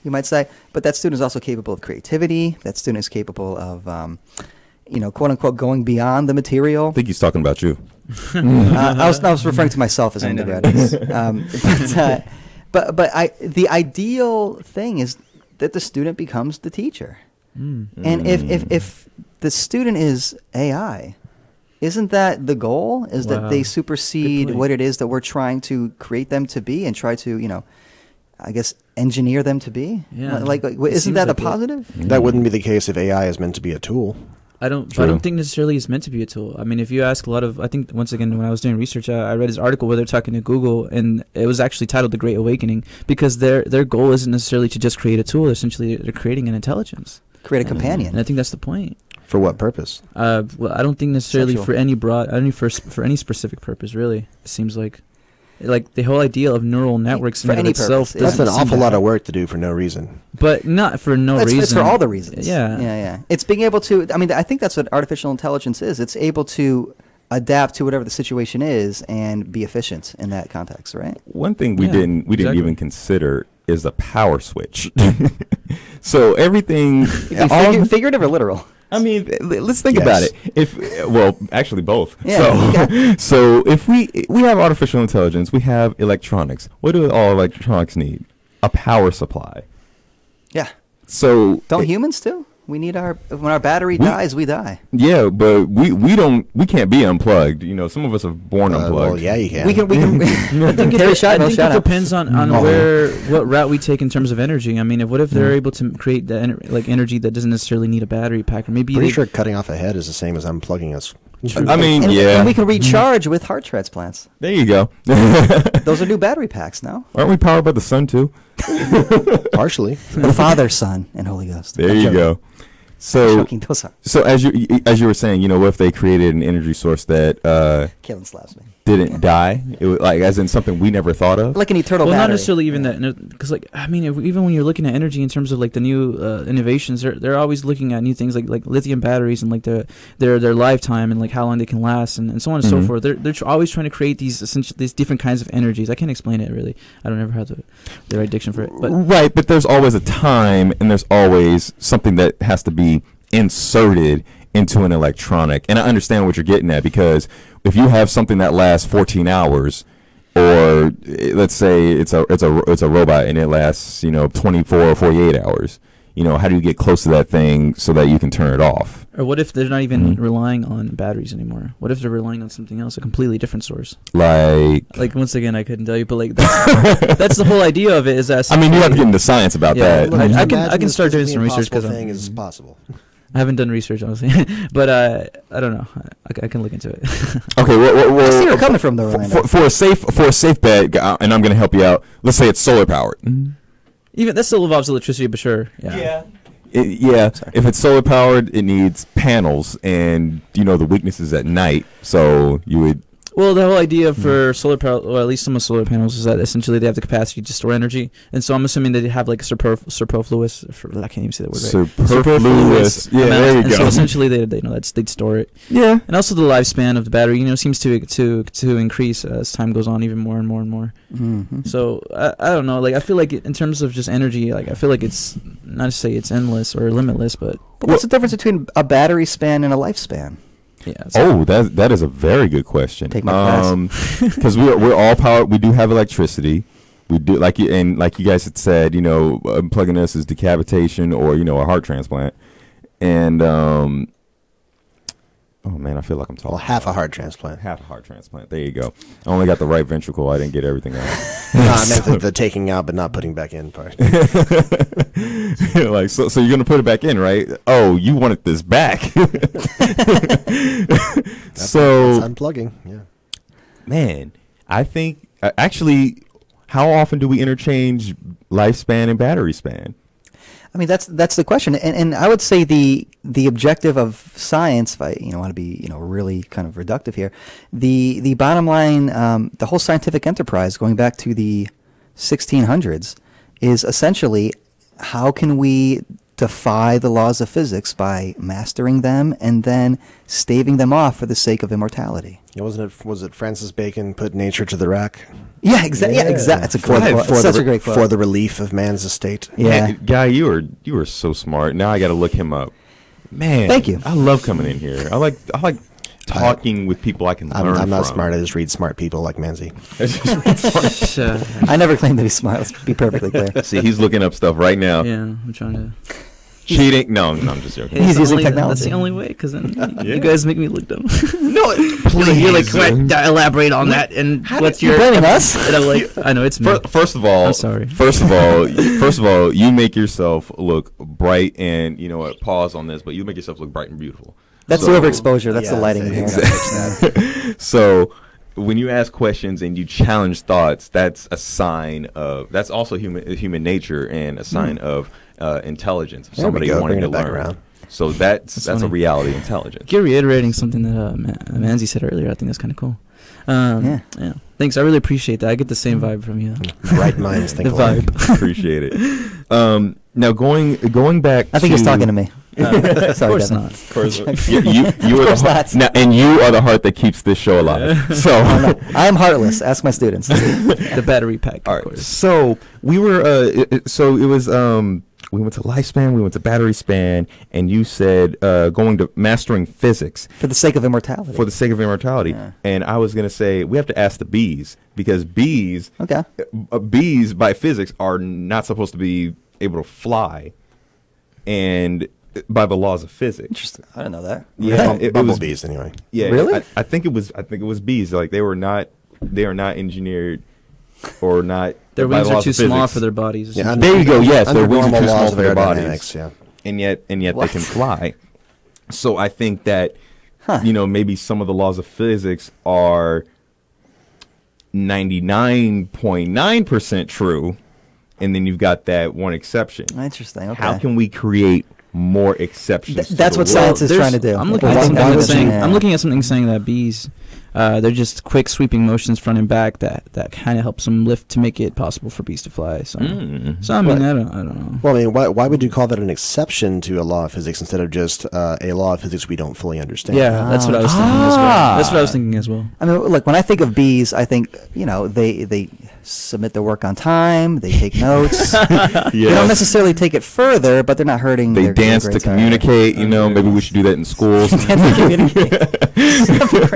you might say, but that student is also capable of creativity. That student is capable of, quote unquote, going beyond the material. I think he's talking about you. I was referring to myself as an I know. undergrad. The ideal thing is that the student becomes the teacher. And if the student is AI, isn't that the goal? Is that Wow. they Good supersede point. what it is that we're trying to create them to be and try to, I guess, engineer them to be? Yeah. Isn't seems that a like it. positive? That wouldn't be the case if AI is meant to be a tool. I don't True. think necessarily it's meant to be a tool. I mean, if you ask a lot of, I think once again when I was doing research, I read this article where they're talking to Google, and it was actually titled "The Great Awakening" because their goal isn't necessarily to just create a tool. Essentially, they're creating an intelligence. Create a companion. And I think that's the point. For what purpose? Well, I don't think necessarily Sexual. for any broad, only for any specific purpose. Really, it seems like the whole idea of neural networks in For and of any itself. purpose. That's an doesn't seem awful to- lot of work to do for no reason. but not for no reason. It's for all the reasons. Yeah. Yeah. It's being able to, I think that's what artificial intelligence is. It's able to adapt to whatever the situation is and be efficient in that context, right? One thing we Yeah, didn't exactly. even consider is the power switch. So everything, Figurative or literal? I mean, let's think Yes. about it. Well, actually both. Yeah, So if we have artificial intelligence, we have electronics. What do all electronics need? A power supply. Yeah. So Don't humans too? We need when our battery We- dies, we die. yeah, but we can't be unplugged. Some of us are born unplugged. Well, yeah, you can. We can. I think Terry I Schiavo, think shout it out. depends on what route we take in terms of energy. I mean, what if they're able to create the energy that doesn't necessarily need a battery pack, or maybe Pretty they, sure cutting off a head is the same as unplugging us. I mean, and, yeah. and we can recharge with heart transplants. There you go. Those are new battery packs now. Aren't we powered by the sun too? Partially. The Father, Son, and Holy Ghost. There I'm you joking. go. So Joking, those are. So as you were saying, what if they created an energy source that Kaylin slaps me. didn't die? It was like as in something we never thought of. Like an eternal well, battery. not necessarily even that, because even when you're looking at energy in terms of like the new innovations, they're always looking at new things like lithium batteries and like their lifetime and like how long they can last and so on and so forth. They're always trying to create these different kinds of energies. I can't explain it really. I don't ever have the right diction for it. But Right, but there's always a time and there's always something that has to be inserted into an electronic. And I understand what you're getting at, because if you have something that lasts 14 hours, or let's say it's a robot and it lasts 24 or 48 hours, how do you get close to that thing so that you can turn it off? or what if they're not even relying on batteries anymore? What if they're relying on something else, a completely different source? Like Once again, I couldn't tell you, but that's the whole idea of it. Is that I mean, you have to get into science about Yeah, that. look, I can Imagine start doing this some research impossible because thing is possible. I haven't done research honestly, but I don't know. I can look into it. Okay, I see where well, you're coming from, though, Orlando. for a safe bet, and I'm going to help you out. Let's say it's solar powered. Even that still involves electricity, but sure. Yeah. Yeah, if it's solar powered, it needs panels, and the weakness is at night. So you would. Well, the whole idea for solar power, or at least some of solar panels, is that essentially they have the capacity to store energy, and so I'm assuming that they have like a superfluous. I can't even say that word right. Superfluous. Yeah, amount, there you and go. So essentially, they'd store it. Yeah. And also the lifespan of the battery, seems to increase as time goes on, even more and more and more. Mm-hmm. So I don't know. Like I feel like in terms of just energy, like I feel like it's not to say it's endless or limitless, but What's the difference between a battery span and a lifespan? yeah. That is a very good question. Take my class. Because we're all powered. We do have electricity. We do like you guys had said. Unplugging us is decapitation or a heart transplant. And oh man, I feel like I'm talking. Well, half a heart transplant. Half a heart transplant. There you go. I only got the right ventricle. I didn't get everything out. No, I meant the taking out but not putting back in part. Like so you're gonna put it back in, right? Oh, you wanted this back. That's unplugging. Yeah. Man, I think actually, how often do we interchange lifespan and battery span? I mean, that's the question, and I would say the objective of science, if I want to be really kind of reductive here, the bottom line, the whole scientific enterprise going back to the 1600s is essentially how can we defy the laws of physics by mastering them and then staving them off for the sake of immortality. Was it Francis Bacon put nature to the rack? Yeah, exactly. Yeah, exactly. That's a great quote. That's such a great quote. For the relief of man's estate. Yeah. Man, Guy, you are so smart. Now I got to look him up. Man, Thank you. I love coming in here. I like talking with people I can learn from. I'm not smart. I just read smart people like Manzi. I never claimed to be smart. Let's be perfectly clear. See, he's looking up stuff right now. Yeah, I'm trying to. Cheating? No, I'm just joking. He's using That's technology. the only way, because then Yeah. you guys make me look dumb. No, please. You're like, elaborate on that, and what's You're your? blaming us? And I'm like, I know it's me. First of all, I'm sorry. First of all, you make yourself look bright, and you know what? Pause on this, but you make yourself look bright and beautiful. That's So- the overexposure. That's the lighting here. So when you ask questions and you challenge thoughts, that's a sign of that's also human nature and a sign of intelligence. Of There we somebody go, wanting bringing to it back learn. around. So that's a funny. reality of intelligence. You're reiterating something that Manzi said earlier. I think that's kind of cool. Yeah. Thanks. I really appreciate that. I get the same vibe from you. Bright minds think The alike. vibe. Appreciate it. Now going back. I think he's talking to me. Of Sorry, course Devin. not. Of course, you Of are course the heart, not. now, and you are the heart that keeps this show alive. So. I am heartless. Ask my students. The battery pack, All of right. course. So we were. So it was. We went to lifespan. We went to battery span, and you said going to mastering physics For the sake of immortality. for the sake of immortality. Yeah. And I was gonna say we have to ask the bees because bees, Okay. bees by physics are not supposed to be able to fly, and by the laws of physics. Interesting. I didn't know that. Yeah, it was Bumblebees, anyway. Yeah, Really? I think it was bees. Like they are not engineered or not. Their by wings the are laws too of small physics. for their bodies. Yeah, There you go. Yes, under their wings are normal too small laws for of their bodies. aerodynamics. Yeah. and yet they What? can fly. So I think that Huh. maybe some of the laws of physics are 99.9% true, and then you've got that one exception. Interesting. Okay. How can we create more exceptions? to That's the what rule? science is trying to do. I'm looking Why- at something why that's would saying. you- I'm looking at something saying that bees, they're just quick sweeping motions front and back that kind of helps them lift to make it possible for bees to fly. So, Mm. so I mean, Right. I don't know. Well, I mean, why would you call that an exception to a law of physics instead of just a law of physics we don't fully understand? Yeah, that's what I was thinking as well. That's what I was thinking as well. I mean, look, when I think of bees, I think, they submit their work on time, they take notes. They don't necessarily take it further, but they're not hurting They their dance to grades are. communicate. Maybe we should do that in schools. Dance to communicate.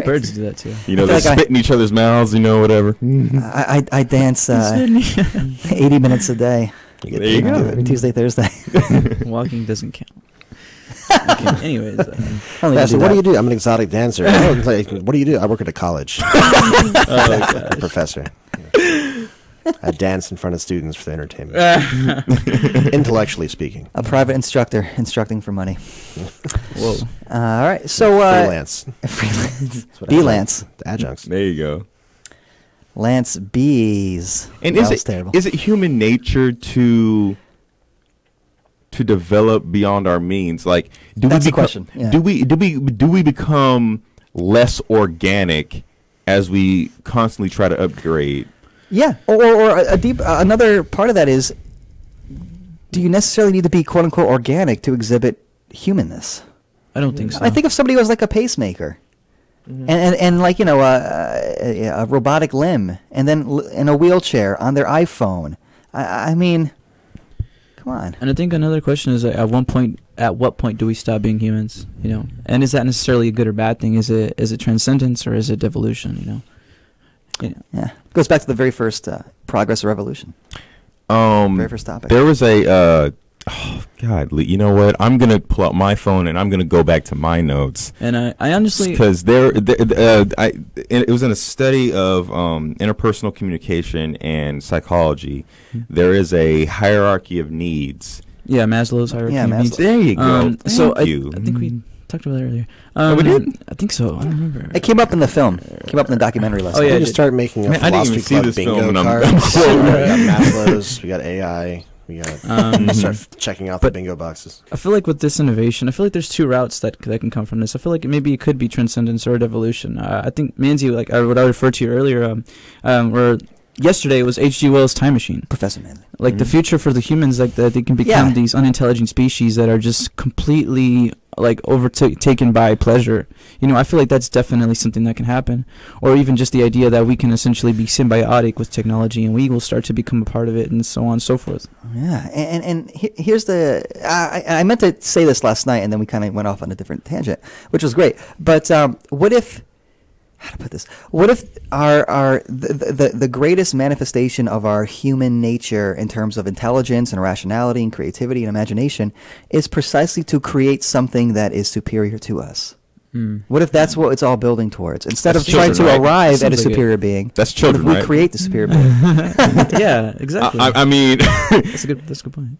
Birds do that too. They feel like spit in each other's mouths. Whatever. I dance 80 minutes a day, You get There you paid to go. do every it. Tuesday, Thursday. Walking doesn't count. Okay, anyways, I don't even Yeah, so what that. do you do? I'm an exotic dancer. Oh, it's like, what do you do? I work at a college. oh, Professor. I dance in front of students for their entertainment. Intellectually speaking. A private instructor instructing for money. whoa. All right, so Freelance. freelance. That's what B-Lance. The adjuncts. There you go. Lance Bees. And That is was it terrible. is it human nature to to develop beyond our means? Like, That's the question, yeah. Do we become less organic as we constantly try to upgrade? Yeah, or another part of that is, do you necessarily need to be quote unquote organic to exhibit humanness? I don't think so. I think if somebody was like a pacemaker, and like a robotic limb, and then in a wheelchair on their iPhone. I mean, come on. And I think another question is at what point do we stop being humans? You know, and is that necessarily a good or bad thing? Is it transcendence or is it devolution? You know. Yeah, it goes back to the very first progress or evolution. Very first topic. There was a oh God, you know what? I'm gonna pull out my phone and I'm gonna go back to my notes. And I honestly, because it was in a study of interpersonal communication and psychology. There is a hierarchy of needs. Yeah, Maslow's hierarchy. Yeah, of needs. There you go. So Thank you. I think we talked about that earlier. We did? I think so. I don't remember. It came up in the film. Came up in the documentary last Oh, night. yeah, We it just did. start making a Man, I didn't philosophy even see club this bingo film, and cards. I'm We got Maslow's, we got AI, we got start checking out the But- bingo boxes. I feel like with this innovation, I feel like there's two routes that can come from this. I feel like maybe it could be transcendence or devolution. I think Manzi, like what I referred to earlier, or yesterday was H.G. Wells' Time Machine. Professor Manley. Like the future for the humans, like that they can become Yeah. these unintelligent species that are just completely like overtaken by pleasure. You know, I feel like that's definitely something that can happen. Or even just the idea that we can essentially be symbiotic with technology and we will start to become a part of it and so on and so forth. Yeah, and here's the I meant to say this last night, and then we kind of went off on a different tangent, which was great. But what if, how to put this? What if the greatest manifestation of our human nature in terms of intelligence and rationality and creativity and imagination is precisely to create something that is superior to us? What if that's what it's all building towards? Instead That's of trying to children, right? arrive at a Sounds like it. superior being, That's what children, if we right? create the superior being? Yeah, exactly. I mean, That's a good point.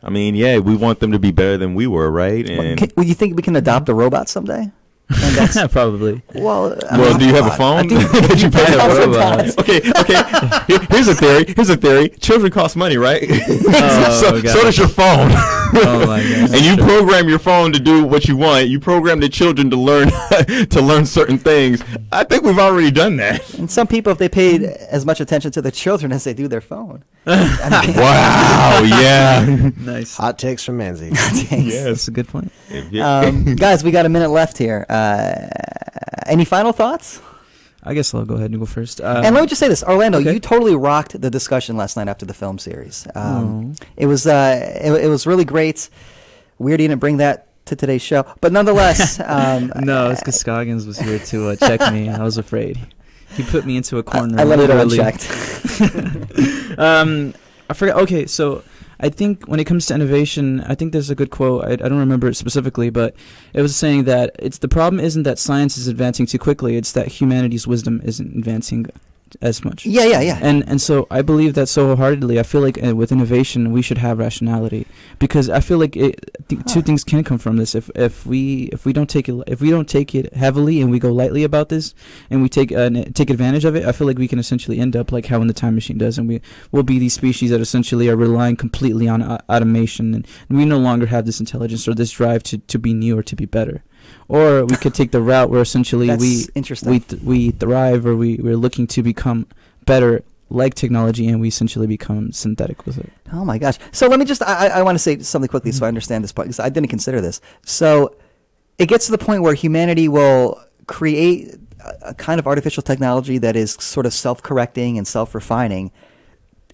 I mean, yeah, we want them to be better than we were, right? And Well, you think we can adopt a robot someday? And that's, Probably. well, well, do you have a phone? Did you pay I have a robot. Okay. Here's a theory. Children cost money, right? Oh, so God. does your phone. Oh my God. And you program your phone to do what you want. You program the children to learn certain things. I think we've already done that. And some people, if they paid as much attention to their children as they do their phone. I mean, Wow. Yeah. Nice. Hot takes from Manzi. thanks. That's a good point. Guys, we got a minute left here. Any final thoughts? I guess I'll go ahead and go first. And let me just say this, Orlando, okay. you totally rocked the discussion last night after the film series. Oh. It was really great. Weird you didn't bring that to today's show, but nonetheless, No, it's because Scoggins was here to check me. I was afraid. He put me into a corner. I let it literally. unchecked. I forgot. Okay, so I think when it comes to innovation, I think there's a good quote. I don't remember it specifically, but it was saying that the problem isn't that science is advancing too quickly; it's that humanity's wisdom isn't advancing as much. Yeah. And so I believe that so wholeheartedly. I feel like with innovation, we should have rationality, because I feel like two things can come from this. If we don't take it heavily and we go lightly about this and we take advantage of it, I feel like we can essentially end up like how in the Time Machine does, and we will be these species that essentially are relying completely on automation, and we no longer have this intelligence or this drive to be new or to be better. Or we could take the route where essentially That's interesting. we thrive, or we're looking to become better like technology, and we essentially become synthetic with it. Oh my gosh. So let me just, I want to say something quickly so I understand this part, because I didn't consider this. So it gets to the point where humanity will create a kind of artificial technology that is sort of self-correcting and self-refining.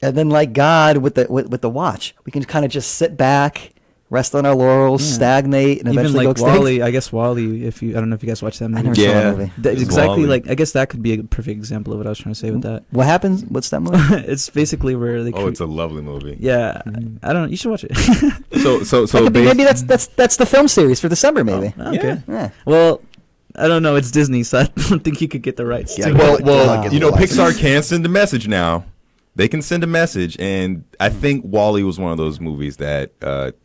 And then like God with the watch, we can kind of just sit back, rest on our laurels, Yeah. stagnate, and Even eventually like go extinct. WALL-E, I guess WALL-E. I don't know if you guys watched that I movie. never saw that Yeah. movie. That's It's exactly WALL-E. like, I guess that could be a perfect example of what I was trying to say with that. What happens? What's that movie? It's basically where they. Oh, it's a lovely movie. yeah. I don't know. You should watch it. So That could be- maybe that's the film series for December, maybe. Okay. Yeah. Well, I don't know. It's Disney, so I don't think you could get the rights. Yeah, to Well, it. get you the know, license. Pixar can send a message now. They can send a message, and I think WALL-E was one of those movies that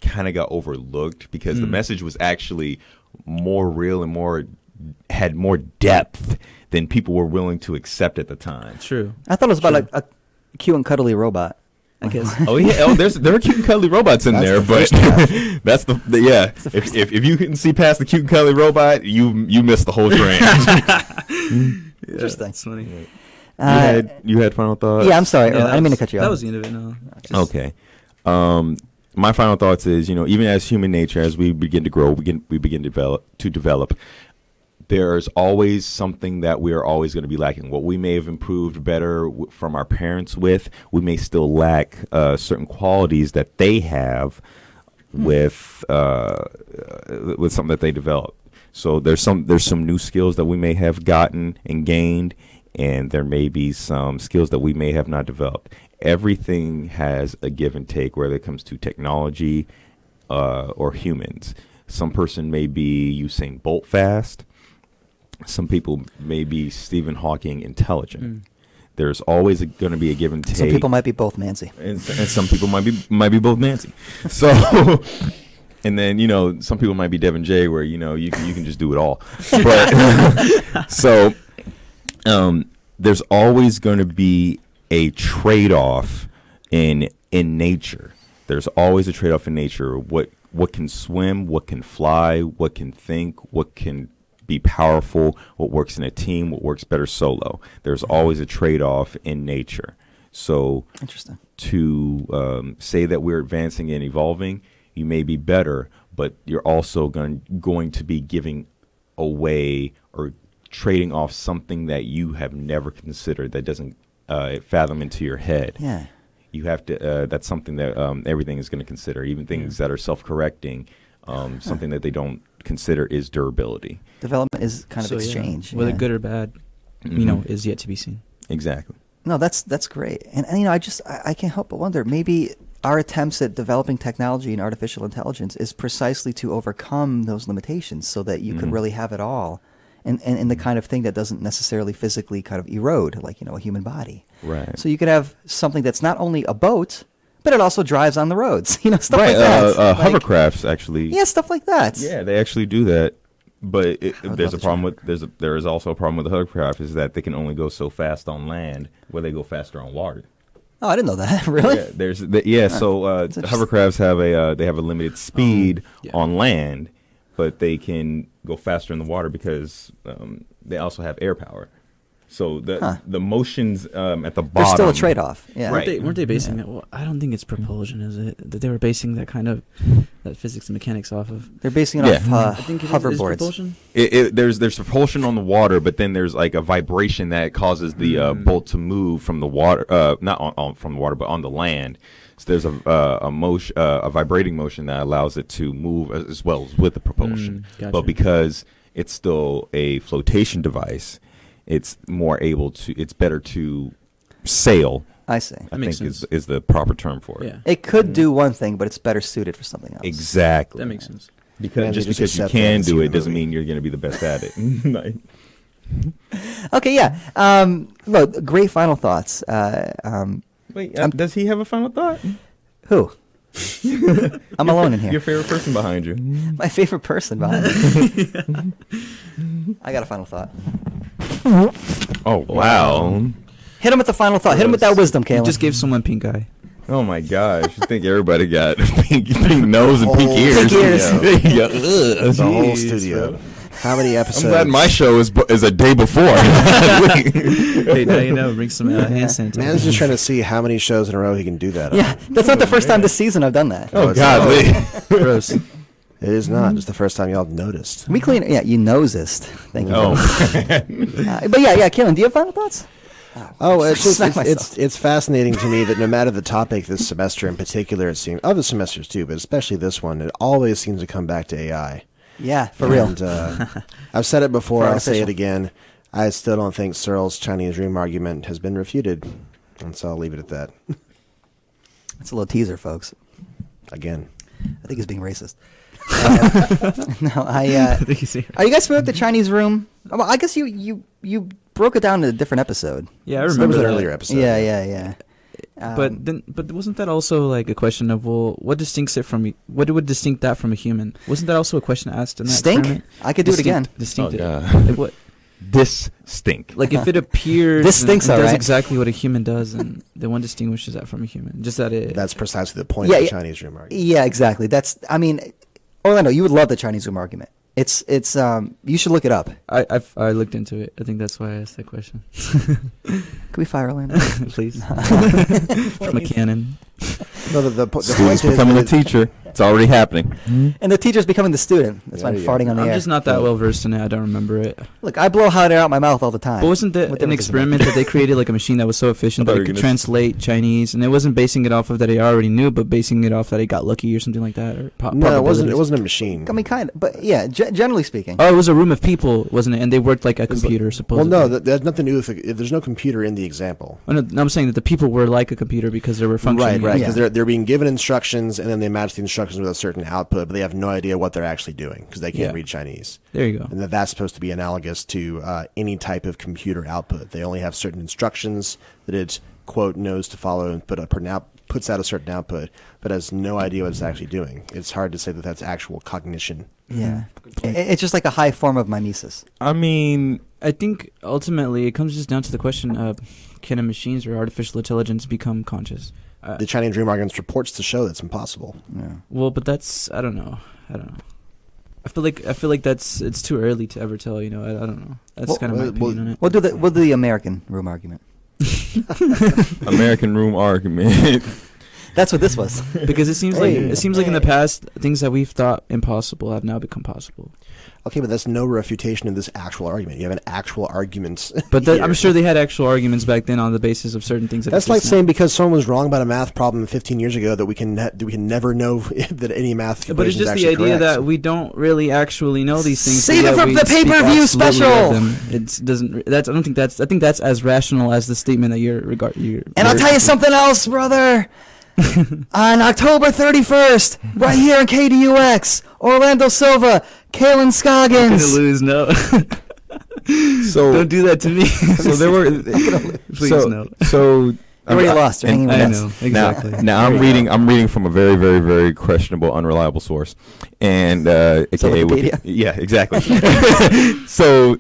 kind of got overlooked because the message was actually more real and had more depth than people were willing to accept at the time. True. I thought it was about like a cute and cuddly robot. I guess. Oh yeah. Oh, there are cute and cuddly robots in That's there, the but first half. that's the yeah. If you can see past the cute and cuddly robot, you missed the whole train. Interesting. It's funny. You had final thoughts? Yeah, I'm sorry. Yeah, I didn't mean to cut you off. That was the end of it. No. Okay. My final thoughts is, even as human nature, as we begin to grow, we begin to develop. There's always something that we are always going to be lacking. What we may have improved better from our parents with, we may still lack certain qualities that they have with something that they developed. So there's some new skills that we may have gotten and gained, and there may be some skills that we may have not developed. Everything has a give and take, whether it comes to technology or humans. Some person may be Usain Bolt fast. Some people may be Stephen Hawking intelligent. There's always going to be a give and take. Some people might be both Nancy. And some people might be both Nancy. So, and then some people might be Devin J, where you can just do it all. But so, there's always going to be a trade-off in nature. There's always a trade-off in nature. What can swim? What can fly? What can think? What can be powerful? What works in a team? What works better solo? There's always a trade-off in nature. So Interesting. To say that we're advancing and evolving, you may be better, but you're also going to be giving away or trading off something that you have never considered, that doesn't fathom into your head. Yeah. You have to. That's something that everything is going to consider, even things that are self-correcting. Something that they don't consider is durability. Development is kind of So, yeah, exchange. whether yeah. good or bad, is yet to be seen. Exactly. No, that's great. And I can't help but wonder, maybe our attempts at developing technology and artificial intelligence is precisely to overcome those limitations so that you could really have it all. And the kind of thing that doesn't necessarily physically kind of erode, like, a human body. Right. So you could have something that's not only a boat, but it also drives on the roads, stuff right. like that. Like, Hovercrafts actually. yeah, stuff like that. Yeah, they actually do that. But would there's love a to problem with there is also a problem with the hovercraft, is that they can only go so fast on land where they go faster on water. Oh, I didn't know that. Really? Yeah, so interesting. hovercrafts have a limited speed yeah. on land, but they can go faster in the water because they also have air power. So the motions at the bottom. There's still a trade-off. Yeah. Right. Weren't they basing it? Well, I don't think it's propulsion, is it? That they were basing that kind of that physics and mechanics off of. They're basing it Yeah. off I think it is hoverboards. propulsion. There's propulsion on the water, but then there's like a vibration that causes the bolt to move from the water, not from the water, but on the land. So there's a motion, a vibrating motion that allows it to move as well as with the propulsion. Gotcha. But because it's still a flotation device, it's better to sail. I see. I makes think sense. is the proper term for it. Yeah, It could do one thing, but it's better suited for something else. Exactly. that makes sense. Because And just you just because you accept that can and see do the it doesn't movie. mean you're going to be the best at it. Like, Okay, yeah. Look, great final thoughts. wait, does he have a final thought? Who? I'm alone in here. Your favorite person behind you. My favorite person behind me. I got a final thought. Oh wow! Hit him with the final thought. Hit him with that wisdom, You Caleb. just gave someone pink eye. Oh my gosh! I think everybody got pink nose and pink Oh, ears. pink ears. Yeah. The whole Jeez, studio. bro. How many episodes? I'm glad my show is a day before. Hey, now you know. Bring some hand sanitizer. Man's just trying to see how many shows in a row he can do that. Yeah, that's not the first time this season I've done that. Oh it's God! not. Gross. It is not. It's the first time y'all noticed. We clean. Yeah, you nosist. Thank you. Oh, But yeah, Kaylin, do you have final thoughts? Oh, it's just Smack myself. it's fascinating to me that no matter the topic this semester in particular, it seems other semesters too, but especially this one, it always seems to come back to AI. Yeah, for real. And, I've said it before. For I'll say it artificial. again. I still don't think Searle's Chinese room argument has been refuted, and so I'll leave it at that. It's a little teaser, folks. Again, I think he's being racist. No, are you guys familiar with the Chinese room? Well, I guess you broke it down in a different episode. Yeah, I it was remember an that. earlier episode. Yeah. But wasn't that also like a question of, well, what distincts it from? What would distinct that from a human? Wasn't that also a question asked in that Stink? experiment? I could do it again. Distinct. Oh, it. God. Like what? This stink. Like if it appears, This stinks, and does alright. exactly what a human does, and the one distinguishes that from a human, just that it. That's precisely the point Yeah, of the yeah. Chinese room argument. Yeah, exactly. That's. I mean, Orlando, you would love the Chinese room argument. It's. You should look it up. I looked into it. I think that's why I asked that question. Can we fire Orlando? Please, from a cannon. No, the point Students is becoming a that teacher. It's already happening. And the teacher's becoming the student. That's why I'm There you go. farting on the I'm air. just not that well versed in it. I don't remember it. Look, I blow hot air out my mouth all the time. But wasn't that What an difference does it make? experiment that they created, like a machine that was so efficient I thought that you it were could gonna translate Chinese, and it wasn't basing it off of that he already knew, but basing it off that he got lucky or something like that? Or no, it wasn't. It probabilities. wasn't a machine. I mean, kind of. But yeah, generally speaking. Oh, it was a room of people, wasn't it? And they worked like a computer, Well, supposedly. no, that has nothing to do with. If there's no computer in the example. Oh, no, I'm saying that the people were like a computer because they were functioning. Right, Yeah. because they're being given instructions, and then they match the instructions with a certain output, but they have no idea what they're actually doing because they can't Yeah. read Chinese. There you go. And that's supposed to be analogous to any type of computer output. They only have certain instructions that it quote knows to follow and puts out a certain output, but has no idea what it's actually doing. It's hard to say that that's actual cognition. Yeah. It's just like a high form of mimesis. I mean, I think ultimately it comes just down to the question of can machines or artificial intelligence become conscious? The Chinese dream argument reports to show that's impossible. Yeah. Well, but that's I don't know. I feel like it's too early to ever tell. I don't know. That's Well, kind of my opinion on it. We'll do the American room argument. American room argument. That's what this was. Because it seems Hey, like in the past things that we've thought impossible have now become possible. Okay, but that's no refutation of this actual argument. You have an actual argument. But here. I'm sure they had actual arguments back then on the basis of certain things. That's like saying because someone was wrong about a math problem 15 years ago that we can never know that any math equation But it's is just the actually idea correct. that we don't really actually know these things. Save but it yet for we the speak pay-per-view absolutely special! of them. It doesn't. I think that's as rational as the statement that you're. And I'll tell you something else, brother. On October 31st, right here in KDUX, Orlando Silva, Kalen I'm gonna Scoggins. lose. No. So Don't do that to me. So there were. Please so, no. So You already lost. You're hanging with I us. know exactly. Now I'm reading. I'm reading from a very, very, very questionable, unreliable source, and AKA Wikipedia? Yeah, exactly. So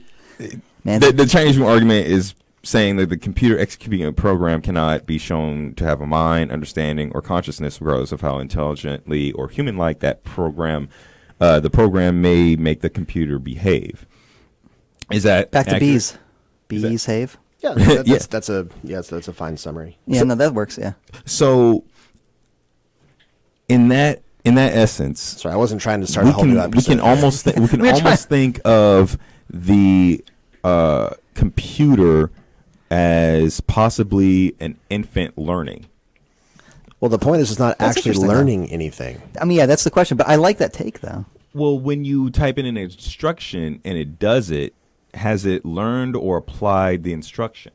Man, the Chinese room argument is saying that the computer executing a program cannot be shown to have a mind, understanding, or consciousness, regardless of how intelligently or human-like that program, the program may make the computer behave. Is that back to accurate? bees. Bees have. Yeah, Yeah. that's a fine summary. Yeah, no, that works. Yeah. So, in that essence, Sorry, I wasn't trying to start a whole new we episode. can almost think of the computer as possibly an infant learning. Well, the point is, it's not That's actually interesting, though. learning anything. I mean, yeah, that's the question. But I like that take, though. Well, when you type in an instruction and it does it, has it learned or applied the instruction?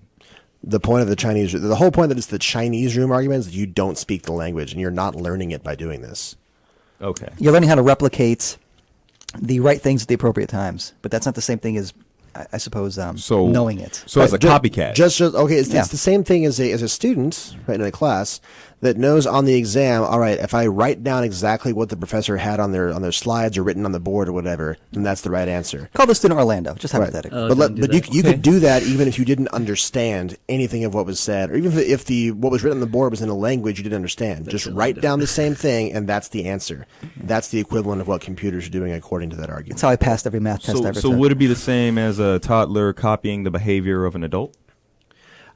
The point of the whole point that it's the Chinese room argument is that you don't speak the language and you're not learning it by doing this. Okay. You're learning how to replicate the right things at the appropriate times. But that's not the same thing as, I suppose, So knowing it. So as a Ju- copycat. Just okay. It's Yeah. the same thing as a student, right, in a class that knows on the exam. All right, if I write down exactly what the professor had on their slides or written on the board or whatever, then that's the right answer. Call the student Orlando, just Right. hypothetically. Oh, but don't do but that. you Okay. could do that even if you didn't understand anything of what was said, or even if what was written on the board was in a language you didn't understand. Just write down the same thing, and that's the answer. That's the equivalent of what computers are doing according to that argument. That's how I passed every math test I ever So took. would it be the same as a toddler copying the behavior of an adult?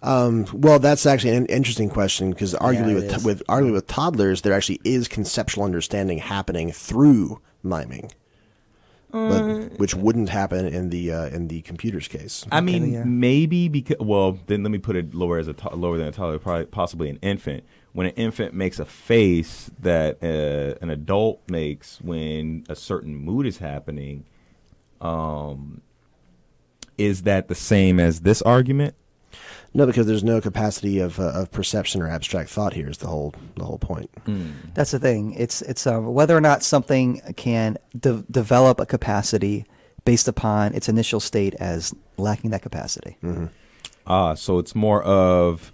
Well, that's actually an interesting question because arguably it is. with toddlers, there actually is conceptual understanding happening through miming, which wouldn't happen in the computer's case. I mean, yeah. maybe because. Well, then let me put it lower lower than a toddler, probably possibly an infant. When an infant makes a face that an adult makes when a certain mood is happening, is that the same as this argument? No, because there's no capacity of perception or abstract thought here. Is the whole point. That's the thing. It's whether or not something can develop a capacity based upon its initial state as lacking that capacity. So it's more of.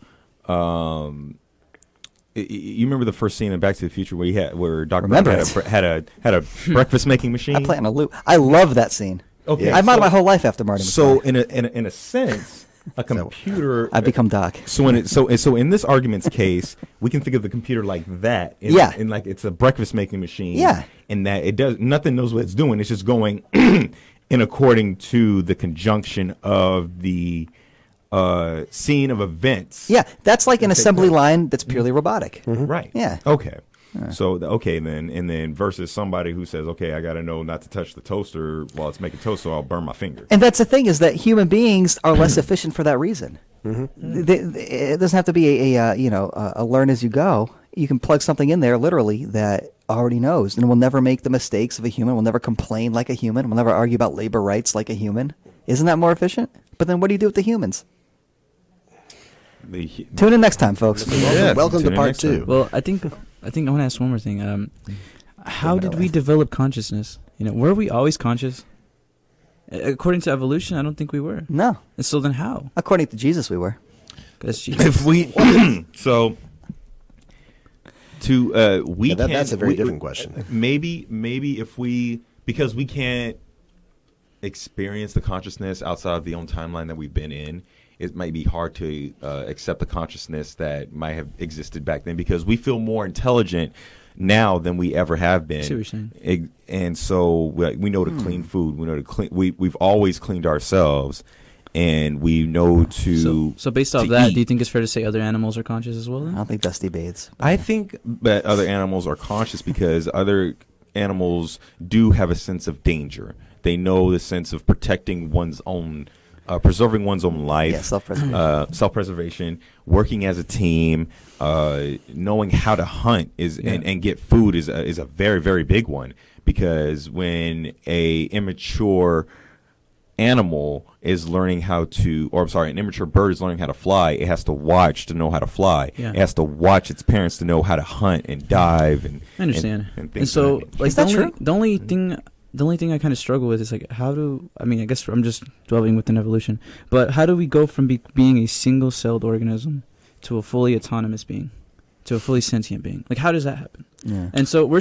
You remember the first scene in Back to the Future where Dr. Brown Remember had a breakfast making machine? I play on a loop. I love that scene. Okay, Yeah. I've modeled so- my whole life after Marty McFly. So in a sense, a computer. I've become Doc. So in this argument's case, we can think of the computer like that. Yeah. And like it's a breakfast making machine. Yeah. And that it does nothing knows what it's doing. It's just going in according to the conjunction of the scene of events. Yeah, that's like an Okay, assembly good. line that's purely robotic. Right. Yeah. Okay. So then versus somebody who says, okay, I got to know not to touch the toaster while it's making toast, so I'll burn my finger. And that's the thing, is that human beings are less efficient for that reason. It doesn't have to be a learn as you go. You can plug something in there literally that already knows, and will never make the mistakes of a human. Will never complain like a human. Will never argue about labor rights like a human. Isn't that more efficient? But then what do you do with the humans? Tune in next time, folks. Welcome to tune in part next time. 2. Well, I think I want to ask one more thing. How did we develop consciousness? Were we always conscious? According to evolution, I don't think we were. No, And so then how? according to Jesus, we were. That's Jesus. If we so to we Yeah, can that's a very different question. Maybe if we, because we can't experience the consciousness outside of the own timeline that we've been in, it might be hard to accept the consciousness that might have existed back then, because we feel more intelligent now than we ever have been. I see what you're saying. And so we know to clean food. We know to clean. We've always cleaned ourselves, and we know to. So based off to that, eat. do you think it's fair to say other animals are conscious as well? I Then? don't think Dusty bathes. I think that other animals are conscious because other animals do have a sense of danger. They know the sense of protecting one's own, preserving one's own life. Yeah, self-preservation. Self-preservation, working as a team, knowing how to hunt and get food is a very, very big one, because when a immature animal is learning how to, or I'm sorry, an immature bird is learning how to fly, it has to watch to know how to fly. Yeah. It has to watch its parents to know how to hunt and dive and I understand. and And things so, of that nature. like Is that true? the only thing I kind of struggle with is like, I guess I'm just dwelling within evolution, but how do we go from being a single-celled organism to a fully autonomous being, to a fully sentient being? Like, how does that happen? Yeah. And so we're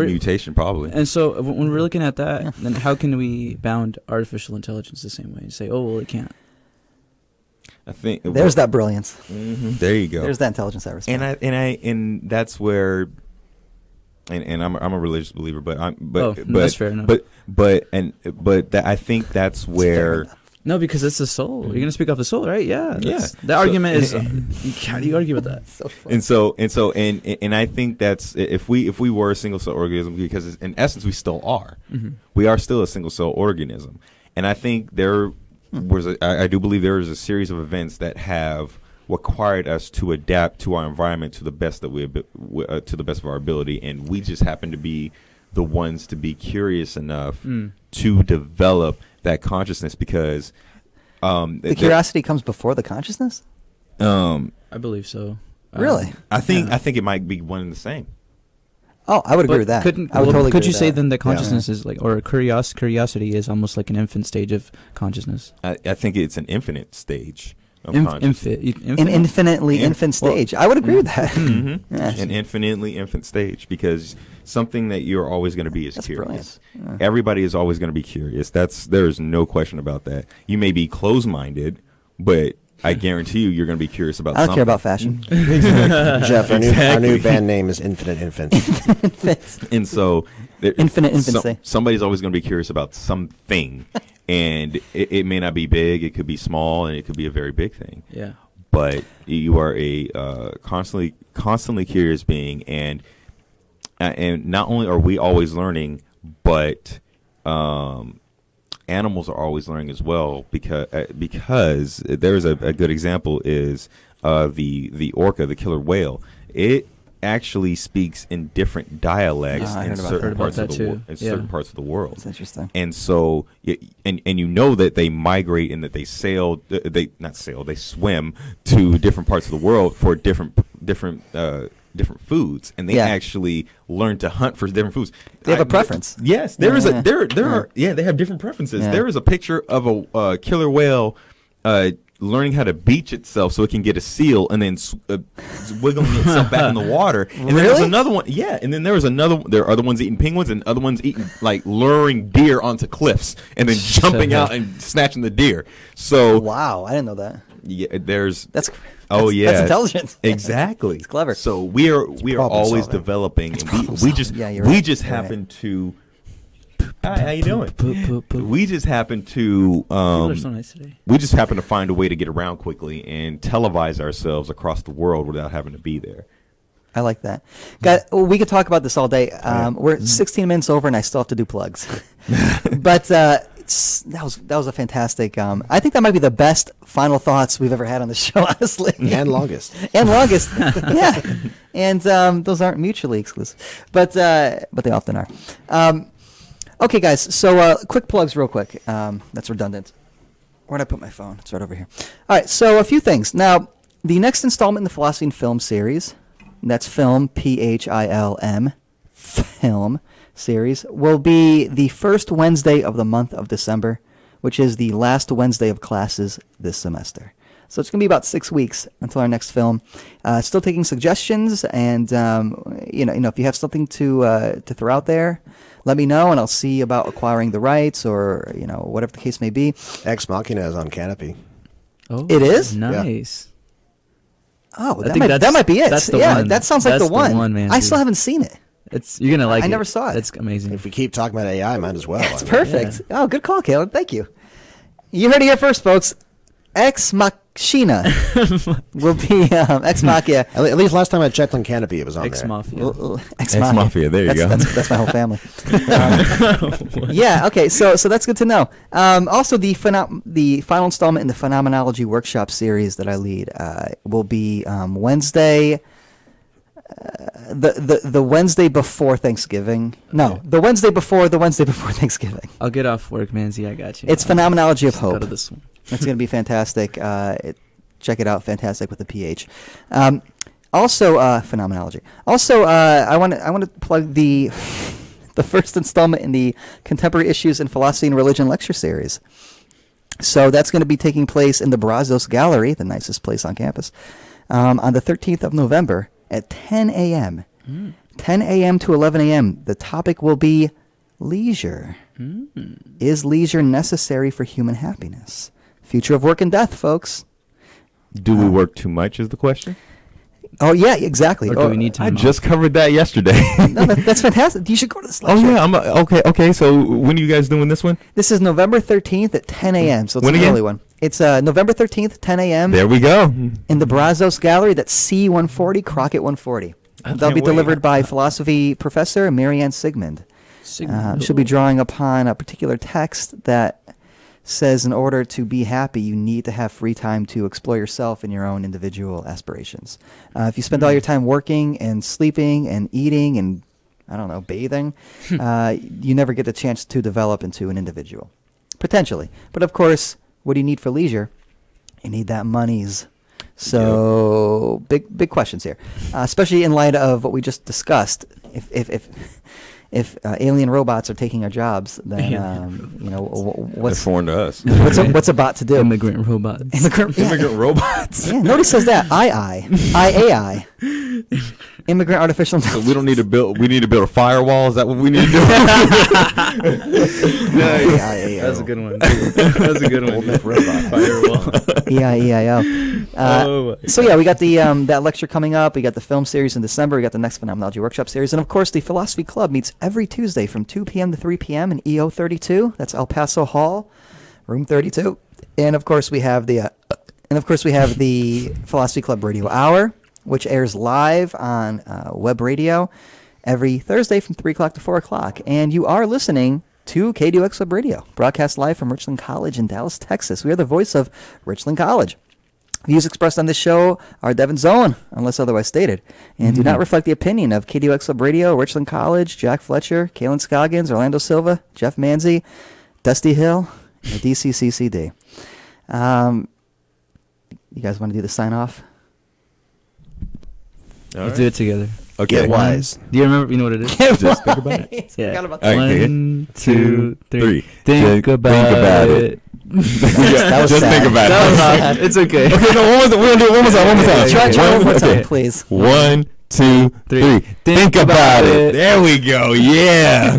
Mutation, probably. and so when we're looking at that, then how can we bound artificial intelligence the same way and say, oh, well, it can't? I think There's that brilliance. Mhm, there you go. There's that intelligence I respect. and that's where, and I'm a religious believer, but that's fair enough. but that I think that's where. No, because it's the soul. You're gonna speak off the soul, right? Yeah. Yeah. The argument is, how do you argue with that? so funny. And I think that's, if we were a single cell organism, because in essence we still are. Mm-hmm. We are still a single cell organism, and I think I do believe there is a series of events that have required us to adapt to our environment to the best to the best of our ability, and we just happen to be the ones to be curious enough to develop that consciousness, because the curiosity comes before the consciousness? I believe so. Really? I think it might be one and the same. Oh, I would agree But with that. Couldn't I would totally could agree you with say that. then that consciousness is like, or curiosity is almost like an infant stage of consciousness? I think it's an infinite stage of An consciousness. Infinitely infant stage. I would agree with that. Mhm. Yes. An infinitely infant stage, because something that you're always going to be is That's curious. brilliant. Everybody is always going to be curious. There's no question about that. You may be closed-minded, but I guarantee you're going to be curious about I don't something. care about fashion. Jeff, our new band name is Infinite Infants. And so Infinite infancy. somebody's always going to be curious about something, and it may not be big, it could be small, and it could be a very big thing. Yeah. But you are a constantly curious being, and not only are we always learning, but animals are always learning as well, because there's a good example is the orca, the killer whale. It actually speaks in different dialects I in heard about certain that. parts Heard of about the that world. In too. Yeah. certain parts of the world. That's interesting. And so, and you know that they migrate and that they they swim to different parts of the world for different foods, and they Yeah. actually learn to hunt for different foods. They have a preference. Yes, there are they have different preferences. Yeah. There is a picture of a killer whale learning how to beach itself so it can get a seal, and then wiggling itself back in the water. And then there's another one. Yeah, and then there was another. There are other ones eating penguins, and other ones eating luring deer onto cliffs, and then jumping out and snatching the deer. So Wow, I didn't know that. yeah, That's that's intelligent. Exactly. It's clever. So we are problem always solving. developing, and problem we solving. just Yeah, you're we right. just You're happen to. Hi, how you doing? Poop. We just happen to People are so nice today. we just happen to find a way to get around quickly and televise ourselves across the world without having to be there. I like that. We could talk about this all day. We're Mm-hmm. 16 minutes over, and I still have to do plugs. But that was a fantastic. I think that might be the best final thoughts we've ever had on the show, honestly. And longest. And longest, yeah. And those aren't mutually exclusive, but they often are. Okay, guys. So quick plugs, real quick. That's redundant. Where'd I put my phone? It's right over here. All right. So a few things. Now, the next installment in the Philosophy and Film series, that's film, PHILM, film series, will be the first Wednesday of the month of December, which is the last Wednesday of classes this semester. So it's going to be about 6 weeks until our next film. Still taking suggestions, and if you have something to throw out there, let me know, and I'll see about acquiring the rights or whatever the case may be. Ex Machina is on Canopy. Oh, It is? nice. Oh, I think that might be it. that's the yeah, one. that sounds like That's the one. the one, man, I dude. still haven't seen it. You're gonna like I it. never saw it. It's amazing. If we keep talking about AI, might as well. It's perfect. Oh, good call, Caleb. Thank you. You heard it here first, folks. Ex Machina will be Ex Machina. At least last time I checked on Canopy, it was on Ex there. Mafia. Ex Ex-Mafia, there you go. That's my whole family. Yeah. Okay. So that's good to know. Also, the final installment in the Phenomenology Workshop series that I lead will be Wednesday. The Wednesday before Thanksgiving. No, the Wednesday before Thanksgiving. I'll get off work, Manzi. I got you. It's Phenomenology of Go Hope. to this one. It's going to be fantastic. Check it out. Fantastic with the PH. Also, phenomenology. Also, I want to plug the first installment in the Contemporary Issues in Philosophy and Religion lecture series. So that's going to be taking place in the Brazos Gallery, the nicest place on campus, on the 13th of November at 10 a.m. 10 a.m. to 11 a.m. The topic will be leisure. Is leisure necessary for human happiness? Future of work and death, folks. Do we work too much is the question? Oh, yeah, exactly. Or do we need I time? just covered that yesterday. No, that's fantastic. You should go to this Oh lecture. yeah, okay. So when are you guys doing this one? This is November 13th at 10 a.m., so it's When an again? early one. It's November 13th, 10 a.m. There we go. in the Brazos Gallery. That's C140, Crockett 140. They'll be can't wait. delivered by philosophy professor Marianne Sigmund. She'll be drawing upon a particular text that says in order to be happy, you need to have free time to explore yourself and your own individual aspirations. If you spend all your time working and sleeping and eating and, I don't know, bathing, you never get the chance to develop into an individual. Potentially. But of course, what do you need for leisure? You need that monies. So big questions here, especially in light of what we just discussed. If alien robots are taking our jobs, then That's what's foreign to us. what's about to do? Immigrant robots. Immigrant robots. Yeah, nobody says that. IAI. Immigrant artificial So intelligence. we don't need to build. We need to build a firewall. Is that what we need to do? That's a good one. That's a good one. Firewall. EIEIO. So yeah, we got the that lecture coming up. We got the film series in December. We got the next Phenomenology Workshop series, and of course, the Philosophy Club meets every Tuesday from 2 p.m. to 3 p.m. in EO 32. That's El Paso Hall, room 32. And of course, we have the Philosophy Club Radio Hour, which airs live on web radio every Thursday from 3 o'clock to 4 o'clock. And you are listening to KDUX Web Radio, broadcast live from Richland College in Dallas, Texas. We are the voice of Richland College. Views expressed on this show are Devin's own, unless otherwise stated, and do not reflect the opinion of KDUX Web Radio, Richland College, Jack Fletcher, Kalen Scoggins, Orlando Silva, Jeff Manzi, Dusty Hill, and DCCCD. You guys want to do the sign-off? Let's do it together. Okay. Get wise. Do you remember? You know what it is? Just think about it. Yeah. Forgot about that. Okay. 1, 2, 3. Three. Think about it. That was Just sad. think about That was it. sad. It's okay. Okay, no, we're gonna do it one more time. One more time. Try one more Okay. time, please. 1, 2, 3. Think about it. There we go. Yeah.